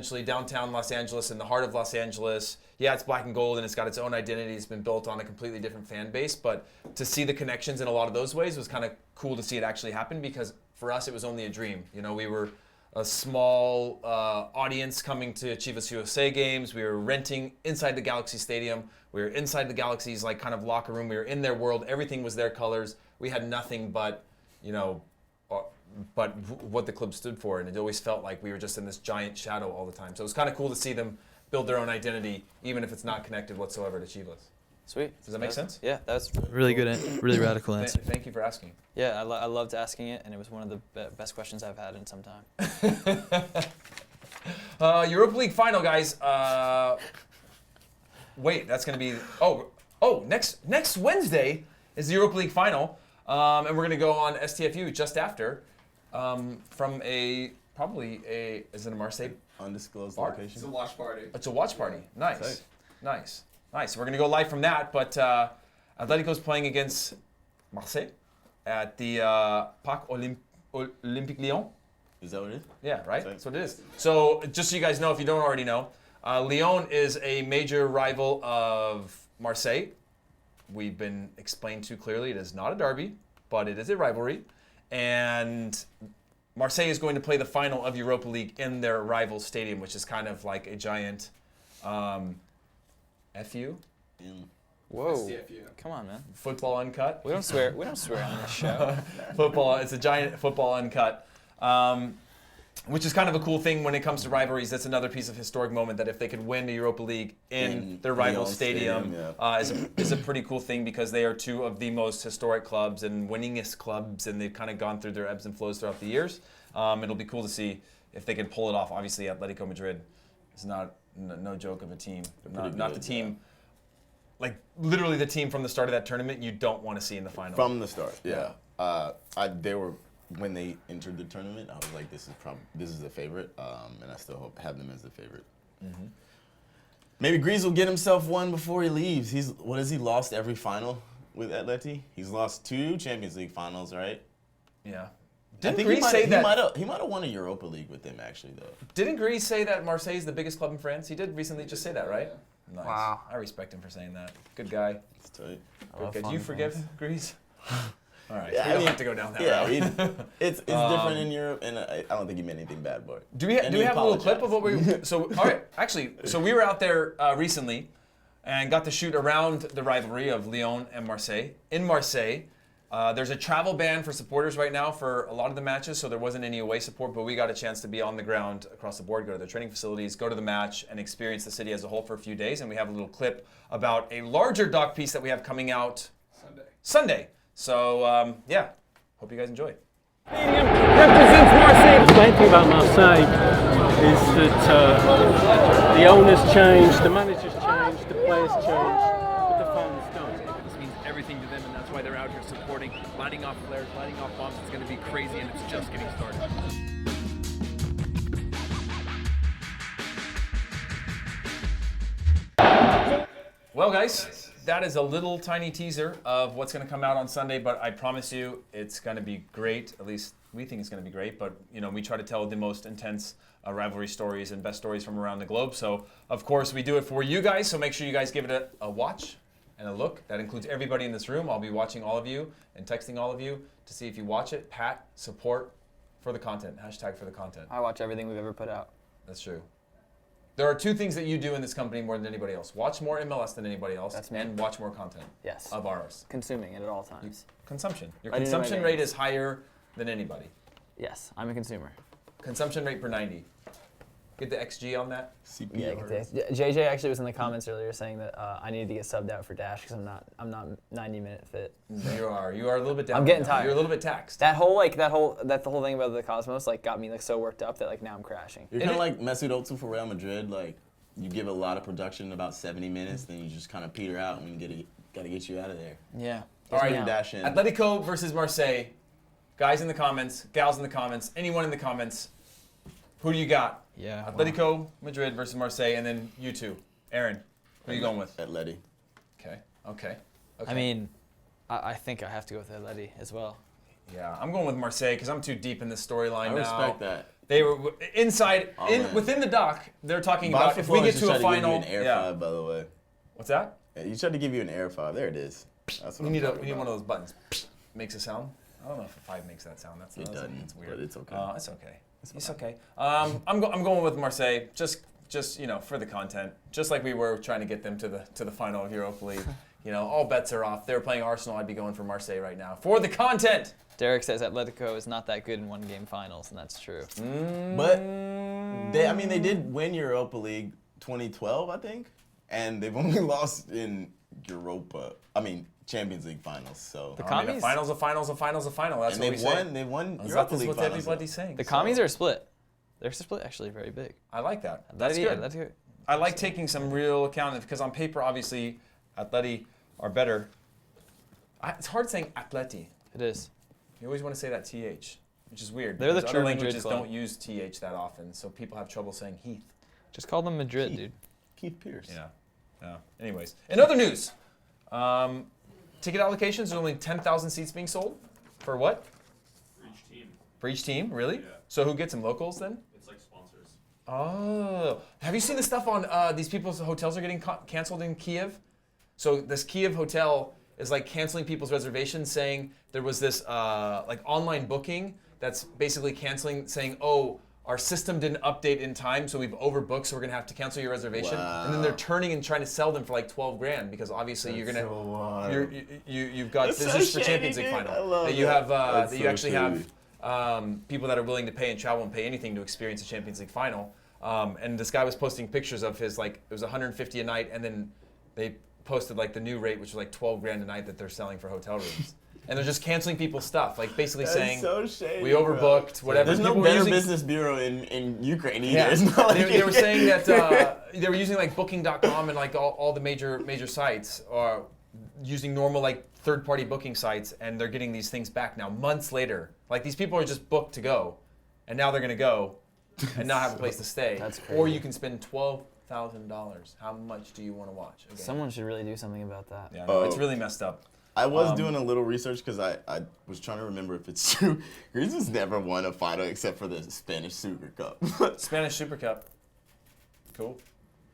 Angeles, in the heart of Los Angeles. Yeah, it's black and gold and it's got its own identity. It's been built on a completely different fan base, but to see the connections in a lot of those ways was kind of cool to see it actually happen, because for us it was only a dream. We were a small audience coming to Chivas USA games. We were renting inside the Galaxy Stadium. We were inside the Galaxy's kind of locker room. We were in their world. Everything was their colors. We had nothing but what the club stood for, and it always felt like we were just in this giant shadow all the time. So it was kind of cool to see them build their own identity, even if it's not connected whatsoever to Chivas. Sweet. Does that make sense? Yeah, that's really good, really radical answer. Thank you for asking. Yeah, I loved asking it, and it was one of the best questions I've had in some time. Europa League final, guys. Wait, that's going to be next Wednesday is the Europa League final, and we're going to go on STFU just after. From is it a Marseille undisclosed bar? location? It's a watch party. It's a watch party. Nice. We're gonna go live from that, but Atletico's playing against Marseille at the Parc Olympique Lyon. Is that what it is? Yeah, right. That's what it is. So just so you guys know, if you don't already know, Lyon is a major rival of Marseille. We've been explained to clearly it is not a derby, but it is a rivalry. and Marseille is going to play the final of Europa League in their rival stadium, which is kind of like a giant FU. Whoa. STFU. Come on, man. Football uncut. We don't swear on this show. Football. It's a giant football uncut. Which is kind of a cool thing when it comes to rivalries. That's another piece of historic moment that if they could win the Europa League in their rival stadium, is a pretty cool thing because they are two of the most historic clubs and winningest clubs, and they've kind of gone through their ebbs and flows throughout the years. It'll be cool to see if they can pull it off. Obviously, Atletico Madrid is no joke of a team. Not the team, like literally the team from the start of that tournament you don't want to see in the final. From the start, yeah. They were. When they entered the tournament, I was like, this is the favorite, and I still have them as the favorite. Mm-hmm. Maybe Greaves will get himself one before he leaves. He lost every final with Atleti? He's lost 2 Champions League finals, right? Yeah. Didn't Greaves say that? He might have won a Europa League with them, actually, though. Didn't Greaves say that Marseille is the biggest club in France? He did recently just say that, right? Nice. Wow. I respect him for saying that. Good guy. That's tight. Good guy. Do you forgive Greaves? All right, yeah, we don't have to go down that route. It's different in Europe, and I don't think he meant anything bad, but do we have a little clip of what we? So all right, actually, so we were out there recently, and got to shoot around the rivalry of Lyon and Marseille. In Marseille, there's a travel ban for supporters right now for a lot of the matches, so there wasn't any away support, but we got a chance to be on the ground across the board, go to the training facilities, go to the match, and experience the city as a whole for a few days. And we have a little clip about a larger doc piece that we have coming out Sunday. So, yeah, hope you guys enjoy. Stadium represents Marseille. The main thing about Marseille is that the owners changed, the managers changed, the players changed, but the fans don't. This means everything to them, and that's why they're out here supporting, lighting off flares, lighting off bombs. It's going to be crazy, and it's just getting started. Well, guys, that is a little tiny teaser of what's going to come out on Sunday, but I promise you it's going to be great. At least we think it's going to be great, but we try to tell the most intense rivalry stories and best stories from around the globe. So, of course, we do it for you guys, so make sure you guys give it a watch and a look. That includes everybody in this room. I'll be watching all of you and texting all of you to see if you watch it. Pat, support for the content, hashtag for the content. I watch everything we've ever put out. That's true. There are 2 things that you do in this company more than anybody else. Watch more MLS than anybody else, and watch more content of ours. Consuming it at all times. Consumption. Your consumption rate is higher than anybody. Yes, I'm a consumer. Consumption rate per 90. Get the XG on that? CPR. Yeah, JJ actually was in the comments earlier saying that I needed to get subbed out for Dash because I'm not 90-minute fit. You are a little bit down. I'm getting tired. You're a little bit taxed. The whole thing about the Cosmos got me so worked up that now I'm crashing. You're kind of like Mesut Özil for Real Madrid. Like you give a lot of production in about 70 minutes, then you just kind of peter out and got to get you out of there. Yeah. All right. Dash in. Atletico versus Marseille. Guys in the comments, gals in the comments, anyone in the comments. Who do you got? Yeah. Atletico Madrid versus Marseille, and then you two. Aaron, who are you going with? Atleti. Okay. I mean, I think I have to go with Atleti as well. Yeah, I'm going with Marseille because I'm too deep in this storyline now. I respect that. They were within the doc. They're talking about if we get to a final. You an air 5, by the way. What's that? Yeah, you tried to give you an air 5. There it is. That's what we need one of those buttons. Makes a sound. I don't know if a 5 makes that sound. It's weird. But it's okay. It's okay. It's okay. I'm going with Marseille. Just for the content. Just like we were trying to get them to the final of Europa League. All bets are off. They were playing Arsenal. I'd be going for Marseille right now for the content. Derek says Atletico is not that good in one-game finals, and that's true. But they did win Europa League 2012, I think, and they've only lost in Champions League finals. So the commies, a final. That's and what we say. They won That's Europa League what finals. everybody's saying. The commies are split. They're split actually very big. I like that. That's good. I like taking some real account because on paper, obviously, Atleti are better. It's hard saying Atleti. It is. You always want to say that TH, which is weird. They're the other true languages Madrid club. don't use TH that often, so people have trouble saying Heath. Just call them Madrid, dude. Keith Pierce. Yeah. Anyways, in other news, ticket allocations, there's only 10,000 seats being sold. For what? For each team, really? Yeah. So who gets them? Locals then? It's like sponsors. Oh. Have you seen the stuff on these people's hotels are getting canceled in Kiev? So this Kiev hotel is like canceling people's reservations, saying there was this like online booking that's basically canceling, saying, oh, our system didn't update in time, so we've overbooked, so we're gonna have to cancel your reservation. Wow. And then they're turning and trying to sell them for like 12 grand because obviously you've got That's this so is the shady, Champions League dude. I final love that you that. have That's that you so actually shady. have people that are willing to pay and travel and pay anything to experience a Champions League final. And this guy was posting pictures of his like it was 150 a night, and then they posted like the new rate, which was like 12 grand a night that they're selling for hotel rooms. And they're just canceling people's stuff, like basically saying so shady, we overbooked, whatever. There's no People were better using- business bureau in Ukraine either. Yeah. It's not like They were saying that they were using like Booking.com and like all the major sites are using normal like third-party booking sites, and they're getting these things back now months later. Like these people are just booked to go, and now they're gonna go and not have a place to stay. That's crazy. Or you can spend $12,000. How much do you want to watch? a game? Someone should really do something about that. Yeah, no, it's really messed up. I was doing a little research because I was trying to remember if it's true. Griezmann's never won a final except for the Spanish Super Cup. Spanish Super Cup. Cool.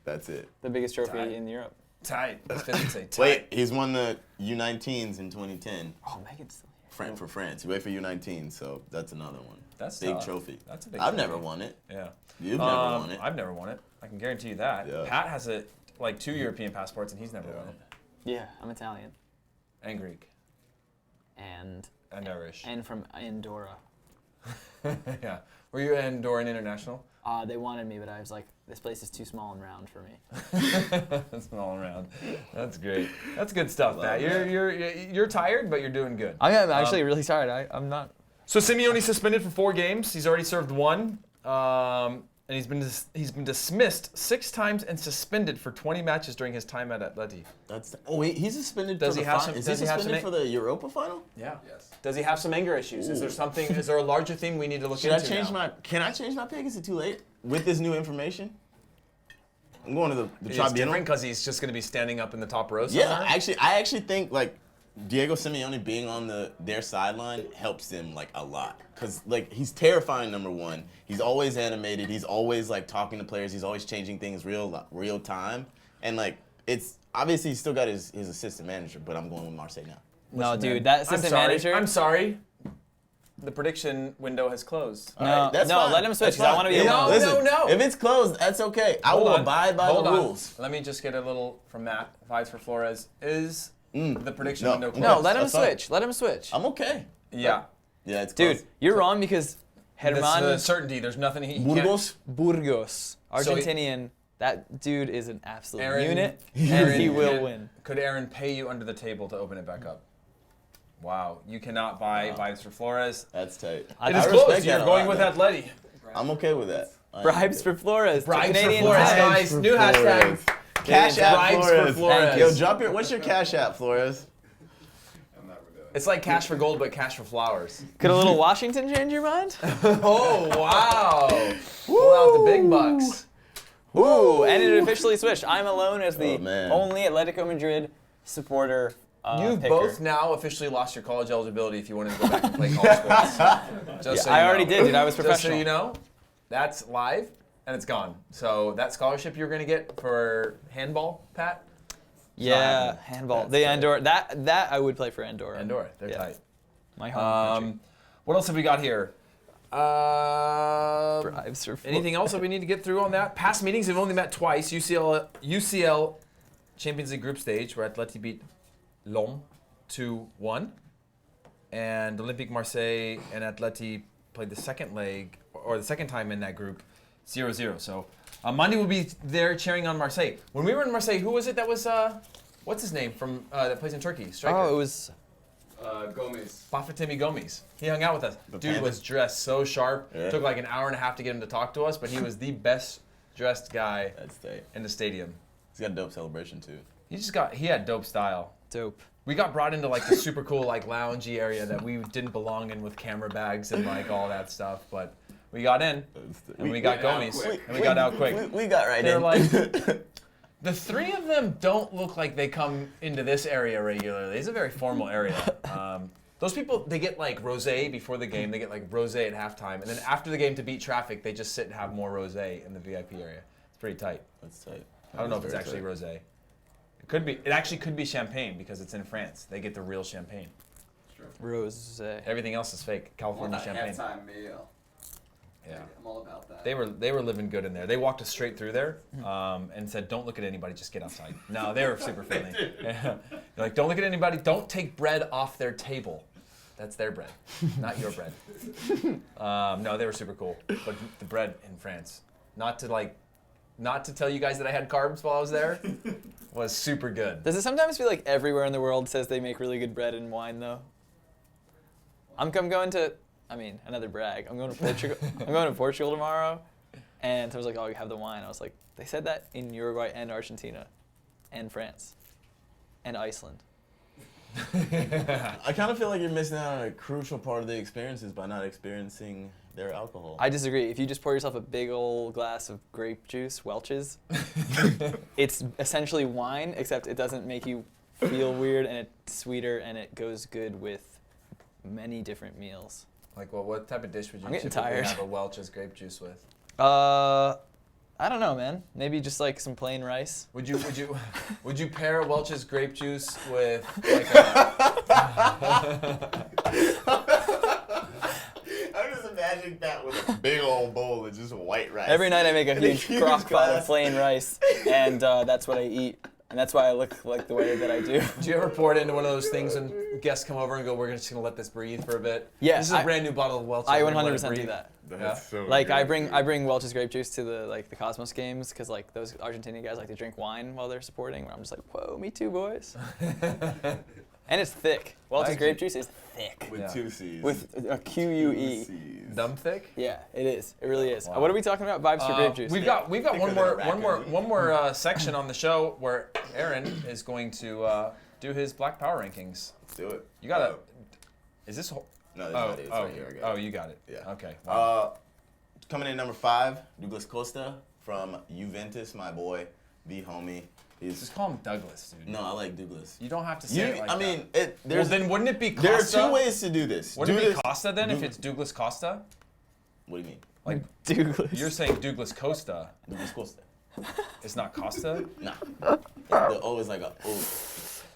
That's it. The biggest trophy Tight. in Europe. Tight. I was gonna say tight. Wait, he's won the U19s in 2010 Oh, Megan's still here. for France. He waited for U19, so that's another one. That's big tough. trophy. That's a big I've trophy. never won it. Yeah. You've never won it. I've never won it. I can guarantee you that. Yeah. Pat has like 2 European passports, and he's never won it. Yeah, I'm Italian. And Greek. And Irish. and from Andorra. Yeah. Were you Andorran International? They wanted me, but I was like, this place is too small and round for me. That's all around. That's great. That's good stuff, Pat. You're tired, but you're doing good. I am actually really tired. I'm not. So Simeone suspended for 4 games. He's already served 1. And he's been dismissed 6 times and suspended for 20 matches during his time at Atleti. Wait, he's suspended Does for he the have final. some- Is he does he have suspended some- for the Europa final? Yeah. Yes. Does he have some anger issues? Is there something? Is there a larger theme we need to look Should I into change now? Can I change my pick? Is it too late with this new information? I'm going to the It's tribunal. different because he's just going to be standing up in the top row. Yeah, somewhere? I actually think like Diego Simeone being on their sideline helps them like a lot, cause like he's terrifying. Number one, he's always animated. He's always like talking to players. He's always changing things real time, and like it's obviously he's still got his assistant manager. But I'm going with Marseille now. No, Listen, dude, man, that assistant manager. I'm sorry. The prediction window has closed. All right, that's no, fine. let him switch, That's 'cause I fine. wanna be Yeah, alone. Listen, No. If it's closed, that's okay. I Hold will on. abide by Hold the on. rules. Let me just get a little from Matt. Vibes for Flores. Is the prediction No. window closed? No, let him That's fine. switch. Let him switch. I'm okay. Yeah. Yeah, it's Dude, close. you're wrong because This Herman certainty. There's nothing he Burgos. Burgos, So he- Argentinian. That dude is an absolute Aaron- unit, Aaron- and he will Aaron- win. Could Aaron pay you under the table to open it back up? Wow. You cannot buy Vibes for Flores. That's tight. It is I closed. respect You're that a going lot, with though. Atleti. I'm okay with that. Bribes for Flores. Bribes for Canadian Flores, tag. guys. New hashtag. Cash app Bribes Flores. for Flores. Yo, drop your. What's your cash app, Flores? I'm never doing it. It's like cash for gold, but cash for flowers. Could a little Washington change your mind? Oh, wow. Pull out the big bucks. Ooh, and it officially switched. I'm alone as the Oh, man. only Atletico Madrid supporter. You've picker. both now officially lost your college eligibility if you wanted to go back and play college sports. Just so I you already know. did, dude. I was Just professional. so you know, that's live and it's gone. So that scholarship you're going to get for handball, Pat? Yeah, happening. handball. That's The tight. Andorra. That I would play for Andorra. Andorra, they're Yeah. tight. My home country. What else have we got here? Bribes for Anything else that we need to get through on that? Past meetings, we've only met twice. UCL Champions League group stage, where Atleti beat Lom 2-1. And Olympique Marseille and Atleti played the second leg, or the second time in that group, 0-0. So Monday will be there cheering on Marseille. When we were in Marseille, who was it that was, what's his name, from that plays in Turkey? Striker. Oh, it was. Gomez. Bafetimi Gomes. He hung out with us. Dude Panda. was dressed so sharp. Yeah. Took like an hour and a half to get him to talk to us, but he was the best dressed guy That's tight. in the stadium. He's got a dope celebration too. He had dope style. Dope. We got brought into like the super cool like loungy area that we didn't belong in with camera bags and like all that stuff, but we got in and we got got out Gomes quick. and we got out quick. We got right They're in. like, the 3 of them don't look like they come into this area regularly. It's a very formal area. Those people, they get like rosé before the game. They get like rosé at halftime, and then after the game to beat traffic, they just sit and have more rosé in the VIP area. It's pretty tight. That's tight. I don't know if it's actually rosé. It could be. It actually could be champagne because it's in France. They get the real champagne. Rosé. Everything else is fake. California champagne. Halftime meal. Yeah. I'm all about that. They were living good in there. They walked us straight through there and said, "Don't look at anybody. Just get outside." No, they were super friendly. Yeah. They're like, "Don't look at anybody. Don't take bread off their table. That's their bread, not your bread." No, they were super cool. But the bread in France, not to tell you guys that I had carbs while I was there, was super good. Does it sometimes feel like everywhere in the world says they make really good bread and wine though? I'm going to. I mean, another brag. I'm going to Portugal. I'm going to Portugal tomorrow, and I was like, "Oh, you have the wine." I was like, "They said that in Uruguay and Argentina, and France, and Iceland." I kind of feel like you're missing out on a crucial part of the experiences by not experiencing their alcohol. I disagree. If you just pour yourself a big old glass of grape juice, Welch's, it's essentially wine, except it doesn't make you feel weird, and it's sweeter, and it goes good with many different meals. Like, what type of dish would you I'm getting typically tired. have a Welch's grape juice with? I don't know, man. Maybe just like some plain rice. Would you pair a Welch's grape juice with like a? I'm just imagining that with a big old bowl of just white rice. Every night I make a huge huge crock pot glass. of plain rice, and that's what I eat. And that's why I look like the way that I do. Do you ever pour it into one of those things when guests come over and go, "We're just gonna let this breathe for a bit"? Yeah, This is a brand new bottle of Welch's. I We're gonna let it 100% do breathe. that. That's so Like good, I dude. bring Welch's grape juice to the Cosmos games because like those Argentinian guys like to drink wine while they're supporting. I'm just like, whoa, me too, boys. And it's thick. Welch's grape juice is thick. With two C's. With a Q-U-E. Dumb thick. Yeah, it is. It really is. What are we talking about? Vibes for grape juice. We've got one raccoon. more section on the show where Aaron is going to do his Black Power rankings. Let's do it. You gotta. Is this? No, that's not it. It's right here. I got it. You got it. Yeah. Okay. Coming in number 5, Douglas Costa from Juventus, my boy, the homie. Just call him Douglas, dude. No, I like Douglas. You don't have to say it like that. There's then wouldn't it be Costa? There are 2 ways to do this. Wouldn't it be Costa then if it's Douglas Costa? What do you mean? Like Douglas. You're saying Douglas Costa. Douglas Costa. It's not Costa? Nah. The O is like a O.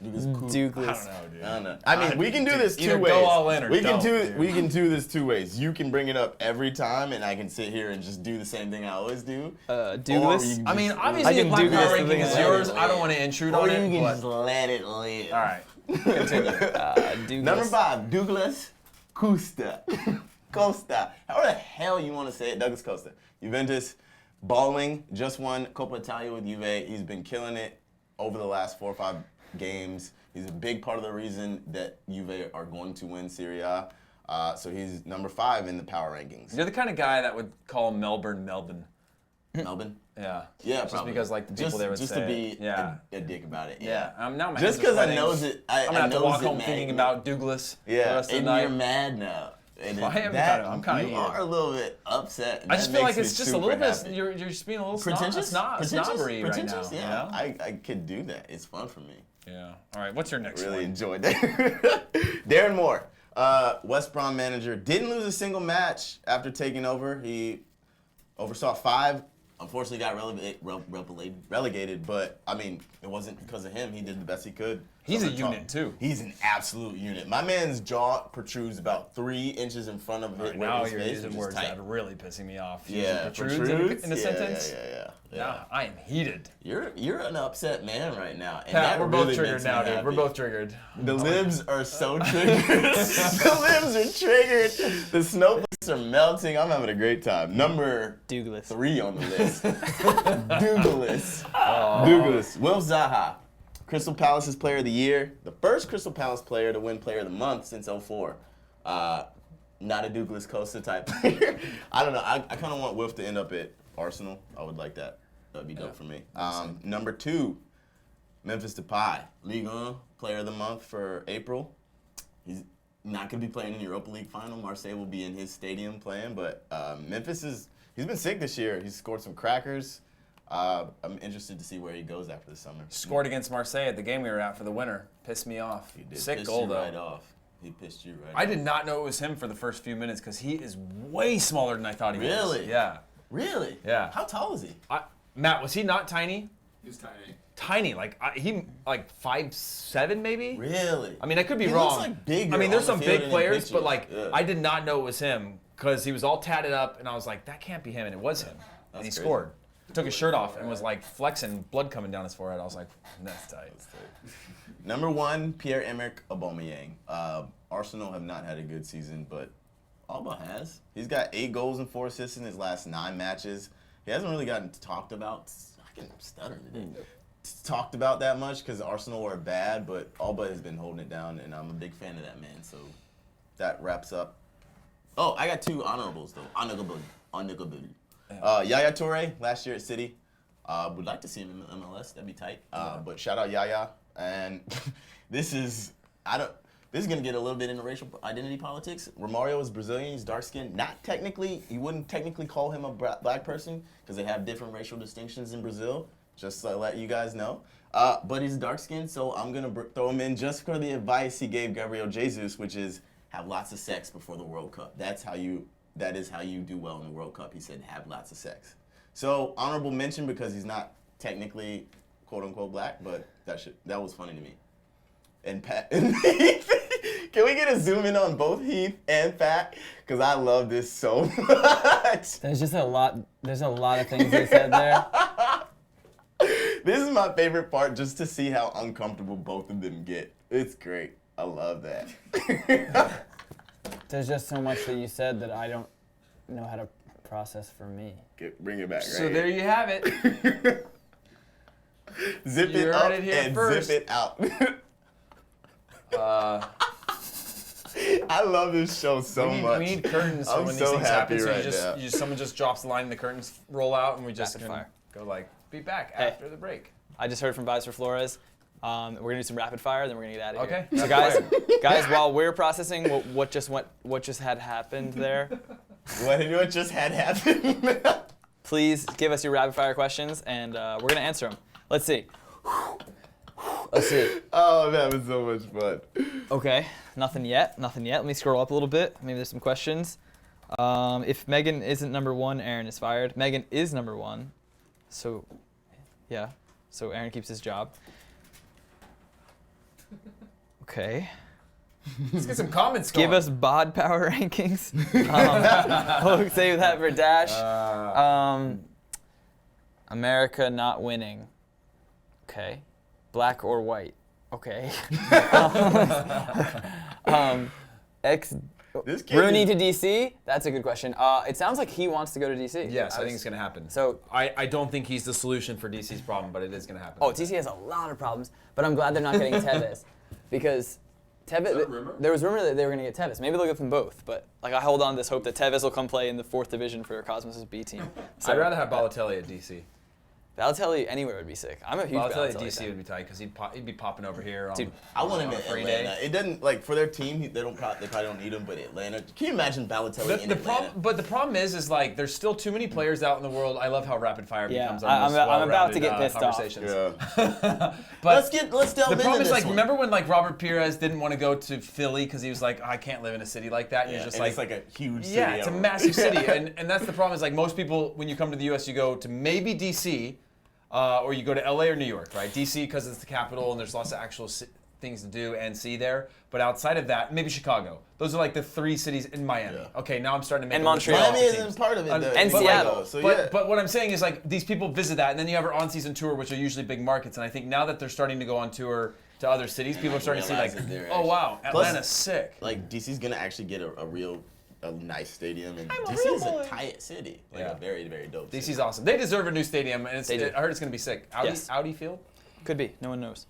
Douglas. I don't know, dude. I don't know. I mean, we can do this 2 either ways. go all in or we can don't, dude. We can do this 2 ways. You can bring it up every time, and I can sit here and just do the same thing I always do. Douglas. I mean, obviously, can Black Douglas Power the ranking thing is is yours. let I don't it want to intrude Or on you it. can But just let it live. all right, continue. Douglas. Number 5, Douglas Costa. Costa. How the hell you want to say it? Douglas Costa. Juventus, balling, just won Coppa Italia with Juve. He's been killing it over the last 4 or 5 games. He's a big part of the reason that Juve are going to win Serie A. So he's number 5 in the power rankings. You're the kind of guy that would call Melbourne. Melbourne? Yeah. Yeah, Just probably. because like the people there would just say to be it. Yeah. a dick about it. Yeah. Now my Just hands are because I sweating. knows it. I'm gonna have to knows walk it, home man. thinking about Douglas. for the Yeah, rest of and the night. you're mad now. And Well, I am that, kinda- I'm kinda You heated. are a little bit upset. and I that just feel like makes it's me just a little super bit. happy. You're just being a little Pretentious? snobbery right now. Pretentious? you Yeah, know? I could do that. It's fun for me. Yeah. All right. What's your next Really one? enjoyed that. Darren Moore, West Brom manager, didn't lose a single match after taking over. He oversaw 5. Unfortunately, got relegated, but I mean, it wasn't because of him. He did the best he could. He's a Summer talk. unit too. He's an absolute unit. My man's jaw protrudes about 3 inches in front of Now his you're face, using which is words tight. that are really pissing me off. Yeah, Protrudes in a yeah, sentence. Yeah. Yeah, I am heated. You're an upset man right now. And Pat, that we're both really triggered makes me now, dude. happy. We're both triggered. The libs are so triggered. The libs are triggered. The snowflakes are melting. I'm having a great time. Number Douglas. 3 on the list. Douglas. Douglas. Will Zaha. Crystal Palace's player of the year. The first Crystal Palace player to win player of the month since 2004. Not a Douglas Costa type player. I don't know. I kind of want Wilf to end up at Arsenal. I would like that. That would be dope for me. Number 2, Memphis Depay. Ligue 1 player of the month for April. He's not going to be playing in the Europa League final. Marseille will be in his stadium playing. But Memphis he's been sick this year. He's scored some crackers. I'm interested to see where he goes after the summer. Scored against Marseille at the game we were at for the winner. Pissed me off. He did. Sick Pissed goal you though. right off. He pissed you right off. I did not know it was him for the first few minutes because he is way smaller than I thought he was. Really? Yeah. Really? Yeah. How tall is he? Matt, was he not tiny? He's tiny. tiny. He 5'7" maybe. Really? I mean, I could be He wrong. looks like bigger I mean, there's on some the field big and in players, but pictures. Yeah. I did not know it was him because he was all tatted up, and I was like, that can't be him, and it was him. And he crazy. scored. Took his shirt off and was like flexing, blood coming down his forehead. I was like, that's tight. Number 1, Pierre-Emerick Aubameyang. Arsenal have not had a good season, but Alba has. He's got 8 goals and 4 assists in his last 9 matches. He hasn't really gotten talked about. I can stutter today. Talked about that much because Arsenal are bad, but Alba has been holding it down, and I'm a big fan of that man. So that wraps up. Oh, I got 2 honorables though. Honorable. Yaya Toure last year at City. Would like to see him in the MLS. That'd be tight. But shout out Yaya. And this is gonna get a little bit into racial identity politics. Romario is Brazilian. He's dark skinned. Not technically, you wouldn't technically call him a black person because they have different racial distinctions in Brazil. Just to let you guys know. But he's dark skinned, so I'm gonna throw him in just for the advice he gave Gabriel Jesus, which is have lots of sex before the World Cup. That is how you do well in the World Cup. He said have lots of sex. So honorable mention because he's not technically quote unquote black, but that was funny to me. And Pat and Heath. Can we get a zoom in on both Heath and Pat? Because I love this so much. There's just a lot of things they said there. This is my favorite part, just to see how uncomfortable both of them get. It's great. I love that. There's just so much that you said that I don't know how to process for me. Bring it back, right? So there you have it. Zip You it heard up it here and first. zip it out. I love this show so much. We need curtains for I'm when so these things happy happen. So right now. someone just drops the line and the curtains roll out, and we just Rapid can fire. go like, be back Hey. after the break. I just heard from Vice for Flores. We're gonna do some rapid fire, then we're gonna get out of here. Okay. So guys, while we're processing what just had happened there, What just had happened? please give us your rapid fire questions, and we're gonna answer them. Let's see. Oh, that was so much fun. Okay, nothing yet. Let me scroll up a little bit. Maybe there's some questions. If Megan isn't number 1, Aaron is fired. Megan is number 1, so yeah. So Aaron keeps his job. Okay. Let's get some comments going. Give us bod power rankings. We'll save that for Dash. America not winning. Okay. Black or white. Okay. This kid Rooney is- to DC? That's a good question. It sounds like he wants to go to DC. Yes, I think it's going to happen. So, I don't think he's the solution for DC's problem, but it is going to happen. oh, DC has a lot of problems, but I'm glad they're not getting Tevez because rumor? there was rumor that they were going to get Tevez. Maybe they'll get them both, but I hold on to this hope that Tevez will come play in the 4th division for Cosmos' B team. So, I'd rather have Balotelli at DC. Balotelli anywhere would be sick. I'm a huge Balotelli Balotelli at DC fan. would be tight because he'd be popping over here. Dude, I want him on in a free Atlanta. day. It doesn't for their team. They probably don't need him, but Atlanta. Can you imagine Balotelli in Atlanta? But the problem is like there's still too many players out in the world. I love how rapid fire Yeah, becomes I'm about to get pissed off. conversations. Yeah. But let's delve the into problem is this like one. remember when like Robert Pires didn't want to go to Philly because he was like I can't live in a city like that. And Yeah, you're just and it's like a huge city. yeah, it's a massive city, and that's the problem is like most people when you come to the U.S. you go to maybe DC. Or you go to LA or New York, right? DC because it's the capital and there's lots of actual things to do and see there. But outside of that, maybe Chicago. Those are like the 3 cities in Miami. Yeah. Okay, now I'm starting to make And a list of Montreal. Miami teams. isn't part of it. though. and But Seattle. So yeah. But what I'm saying is like these people visit that and then you have our on-season tour, which are usually big markets. And I think now that they're starting to go on tour to other cities, people are starting to see like, realize that they're oh wow, Plus- Atlanta's sick. like DC's gonna actually get a nice stadium, and I'm a DC real is boy. a tight city, like Yeah. a very, very dope. DC's city. awesome. They deserve a new stadium, and They do. I heard it's gonna be sick. Audi, Yes. Audi Field. Could be. No one knows.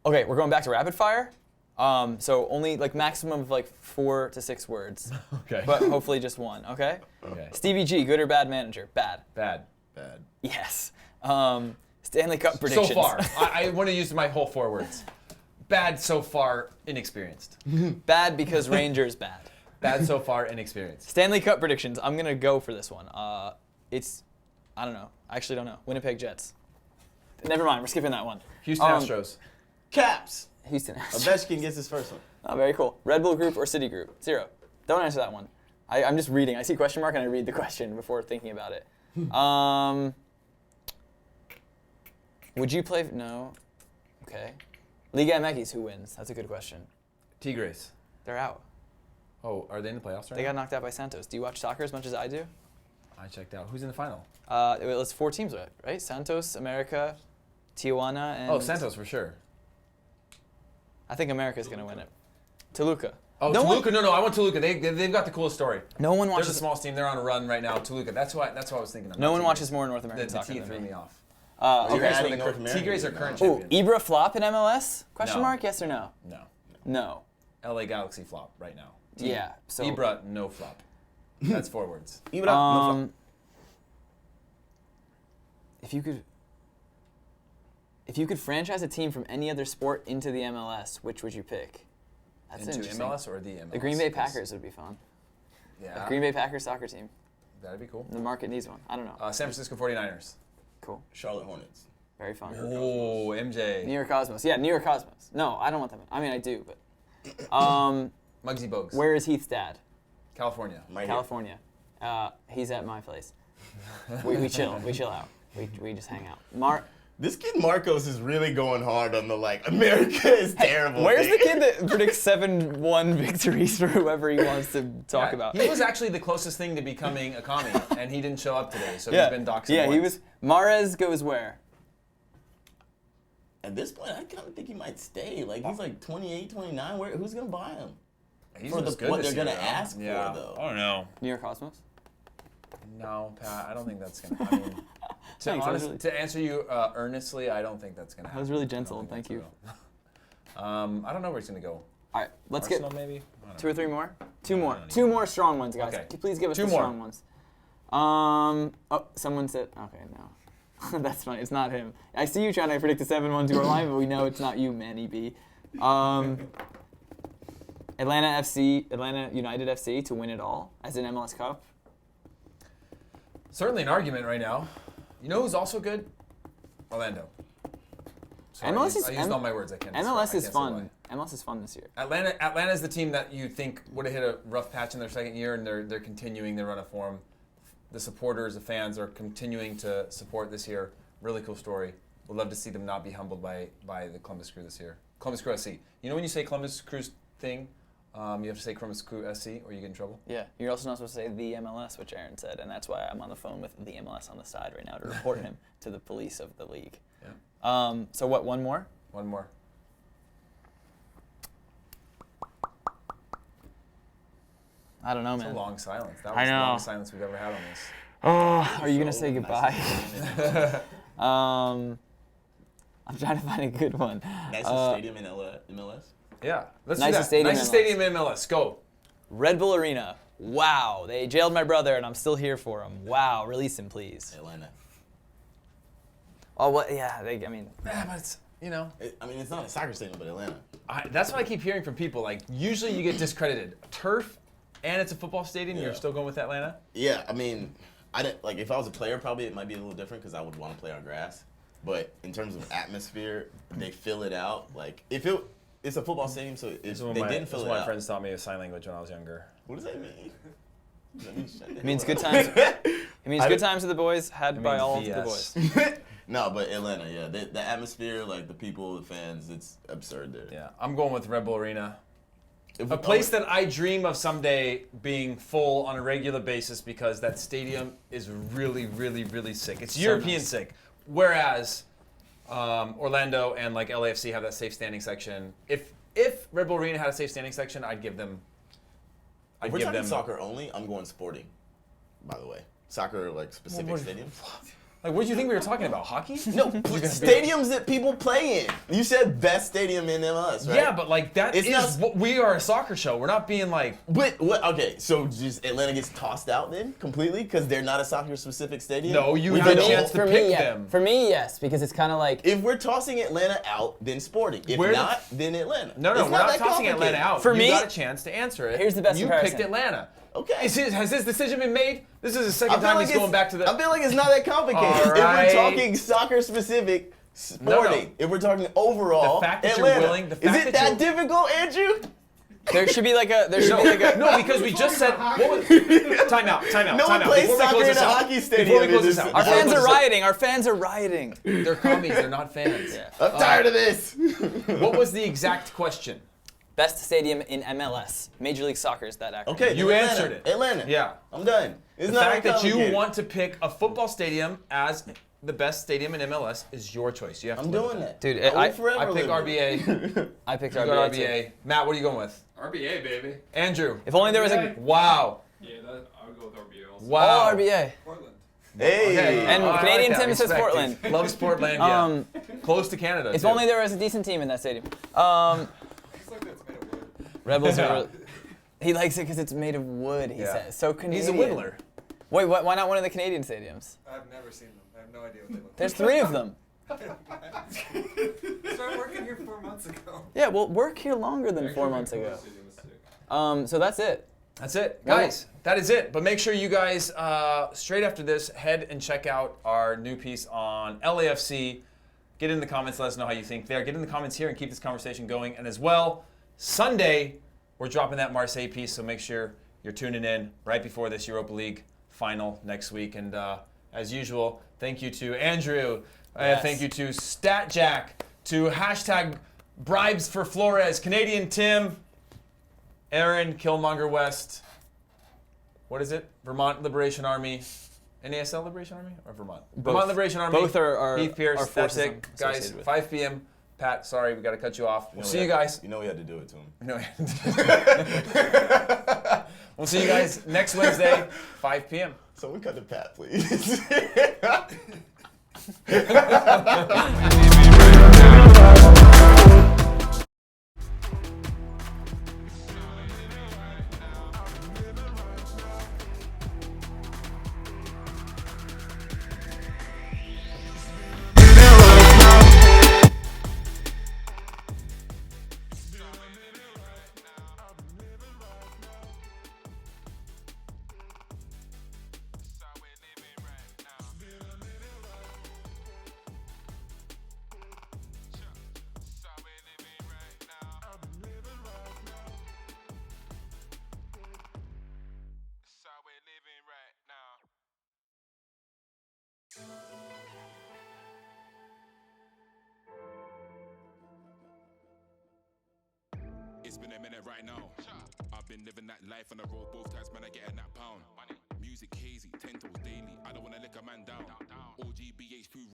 Okay, we're going back to rapid fire. So only like maximum of like 4 to 6 words. Okay. But hopefully just one. Okay. Okay. Stevie G, good or bad manager? Bad. Bad. Yes. Stanley Cup predictions. So far, I want to use my whole 4 words. Bad so far, inexperienced. Bad because Rangers bad. Bad so far, inexperienced. Stanley Cup predictions. I'm gonna go for this one. I don't know. I actually don't know. Winnipeg Jets. Never mind. We're skipping that one. Houston Astros. Caps. Houston Astros. Ovechkin gets his first one. Oh, very cool. Red Bull Group or City Group? 0. Don't answer that one. I'm just reading. I see question mark and I read the question before thinking about it. Would you play? No. Okay. Liga MX, who wins? That's a good question. Tigres. They're out. Oh, are they in the playoffs right They now? got knocked out by Santos. Do you watch soccer as much as I do? I checked out. Who's in the final? It's 4 teams, right? Santos, America, Tijuana, and... Oh, Santos for sure. I think America's going to win it. Toluca. Oh, Toluca. No, I want Toluca. They've got the coolest story. No one watches... They're the smallest team. They're on a run right now. Toluca. That's what I was thinking of. No one watches more North American soccer The T than threw me. me off. Okay. Tigres are current Ooh, champions. Ibra flop in MLS? Question No. mark? Yes or no? No. No. LA Galaxy flop right now. Yeah. So Ibra, no flop. That's forwards. Ibra, no flop. If you could franchise a team from any other sport into the MLS, which would you pick? That's Into interesting. MLS or the MLS? The Green Bay Packers would be fun. Yeah. A Green Bay Packers soccer team. That'd be cool. The market needs one. I don't know. San Francisco 49ers. Cool. Charlotte Hornets. Very fun. Oh, MJ. New York Cosmos. Yeah, New York Cosmos. No, I don't want them. I mean, I do, but. Muggsy Bogues. Where is Heath's dad? California. California. He's at my place. We chill. We chill out. We just hang out. This kid Marcos is really going hard on the America is terrible. Where's the kid that predicts 7-1 victories for whoever he wants to talk about? He was actually the closest thing to becoming a commie, and he didn't show up today, so he's been doxed. Yeah, he was. Mahrez goes where? At this point, I kind of think he might stay. He's 28, 29. Who's going to buy him? He's for good what this they're going year, to ask for, though. I don't know. New York Cosmos? No, Pat, I don't think that's going to. I mean, to answer you earnestly, I don't think that's going to happen. That was really gentle, thank you. I don't know where he's going to go. All right, let's Arsenal, get maybe? 2 or 3 more. Two more strong ones, guys. Okay. Please give us Two the more. strong ones. Oh, someone said. Okay, no, that's funny. It's not him. I see you trying to predict a 7-1 score line, but we know it's not you, Manny B. Atlanta United FC to win it all as an MLS Cup. Certainly an argument right now. You know who's also good? Orlando. Sorry, I used all my words. I can't. MLS is fun. MLS is fun this year. Atlanta is the team that you think would have hit a rough patch in their second year, and they're continuing their run of form. The supporters, the fans are continuing to support this year. Really cool story. Would love to see them not be humbled by the Columbus Crew this year. Columbus Crew SC. You know when you say Columbus Crew's thing, you have to say Columbus Crew SC or you get in trouble? Yeah, you're also not supposed to say the MLS, which Aaron said, and that's why I'm on the phone with the MLS on the side right now to report him to the police of the league. Yeah. So what, one more? One more. I don't know, It's man. a long silence. That I was the know. longest silence we've ever had on this. Oh, are you going to say goodbye? I'm trying to find a good one. Nicest stadium in MLS? Yeah. Let's Nicest do that. stadium Nicest in stadium in MLS. Go. Red Bull Arena. Wow, they jailed my brother and I'm still here for him. Wow, release him, please. Atlanta. Oh, what? Yeah, I mean. Yeah, but it's, it's not a soccer stadium, but Atlanta. That's what I keep hearing from people. Usually you get discredited. Turf, and it's a football stadium. You're still going with Atlanta? Yeah, I mean, I didn't if I was a player, probably it might be a little different because I would want to play on grass. But in terms of atmosphere, they fill it out. It's a football stadium, so if they didn't fill it out. My friends taught me sign language when I was younger. What does that mean? It means good times. It means good times with the boys had by all of the boys. No, but Atlanta, yeah, the atmosphere, the people, the fans, it's absurd there. Yeah, I'm going with Red Bull Arena. A place that I dream of someday being full on a regular basis because that stadium is really, really, really sick. It's European sick. Whereas Orlando and LAFC have that safe standing section. If Red Bull Arena had a safe standing section, I'd give them. If we're talking soccer only, I'm going Sporting. By the way, soccer specific stadium. What do you think we were talking about? Hockey? No, stadiums that people play in. You said best stadium in MLS, right? Yeah, but we are a soccer show. We're not being But what? Okay, so just Atlanta gets tossed out then completely because they're not a soccer specific stadium. No, you have a chance to pick them. For me, yes, because it's kind of if we're tossing Atlanta out, then Sporting. If not, then Atlanta. No, we're not tossing Atlanta out. For me, you got a chance to answer it. Here's the best comparison. You picked Atlanta. Okay. Has this decision been made? This is the second time he's going back to the. I feel like it's not that complicated. All right. If we're talking soccer specific, Sporting. No. If we're talking overall, the fact that Atlanta. You're willing, the fact is it that difficult, Andrew? There should be like a. No, because we just said. What was, time out. No one plays Before we soccer close in this a out. hockey stadium. Before we close this out. Our fans are rioting. Our fans are rioting. They're commies. They're not fans. Yeah. I'm tired of this. What was the exact question? Best stadium in MLS, Major League Soccer is that acronym. Okay, You Atlanta. answered it. Atlanta. Yeah. I'm done. It's The not fact that you complicated. want to pick a football stadium as the best stadium in MLS is your choice. You have to I'm live with doing that. that. Dude, I will forever I pick live with it. RBA. I picked You RBA. got too. RBA. Matt, what are you going with? RBA, baby. Andrew. If only there was a. Wow. Yeah, I would go with RBA also. Wow. Oh, RBA. Portland. Hey. Okay. And I Canadian like that. Tim says Respect, Portland. dude. Loves Portland, yeah. Close to Canada, If too. only there was a decent team in that stadium. It's like it's made of wood. Rebels Yeah. are. He likes it because it's made of wood. He Yeah. says. So Canadian. He's a whittler. Wait, why not one of the Canadian stadiums? I've never seen them. I have no idea what they look There's 3 of them. like. Started working here 4 months ago. Yeah, well, work here longer than 4 months ago. So that's it. That's it. Guys, that is it. But make sure you guys, straight after this, head and check out our new piece on LAFC. Get in the comments, let us know how you think there. Get in the comments here and keep this conversation going. And as well, Sunday, we're dropping that Marseille piece, so make sure you're tuning in right before this Europa League final next week. And as usual, thank you to Andrew. Yes. Thank you to StatJack, to hashtag Bribes for Flores, Canadian Tim, Aaron Killmonger West. What is it? Vermont Liberation Army. NASL Liberation Army or Vermont? Both. Vermont Liberation Army. Both are Heath Pierce. our That's forces it, I'm guys. associated with. 5 p.m. Pat, sorry, we got to cut you off. We'll see you guys. You know we had to do it to him. No. We'll see you guys next Wednesday, 5 p.m. Someone cut the Pat, please. It's been a minute right now. I've been living that life on the road both times, man, I getting that pound. Music hazy, 10 toes daily. I don't wanna lick a man down. OGBH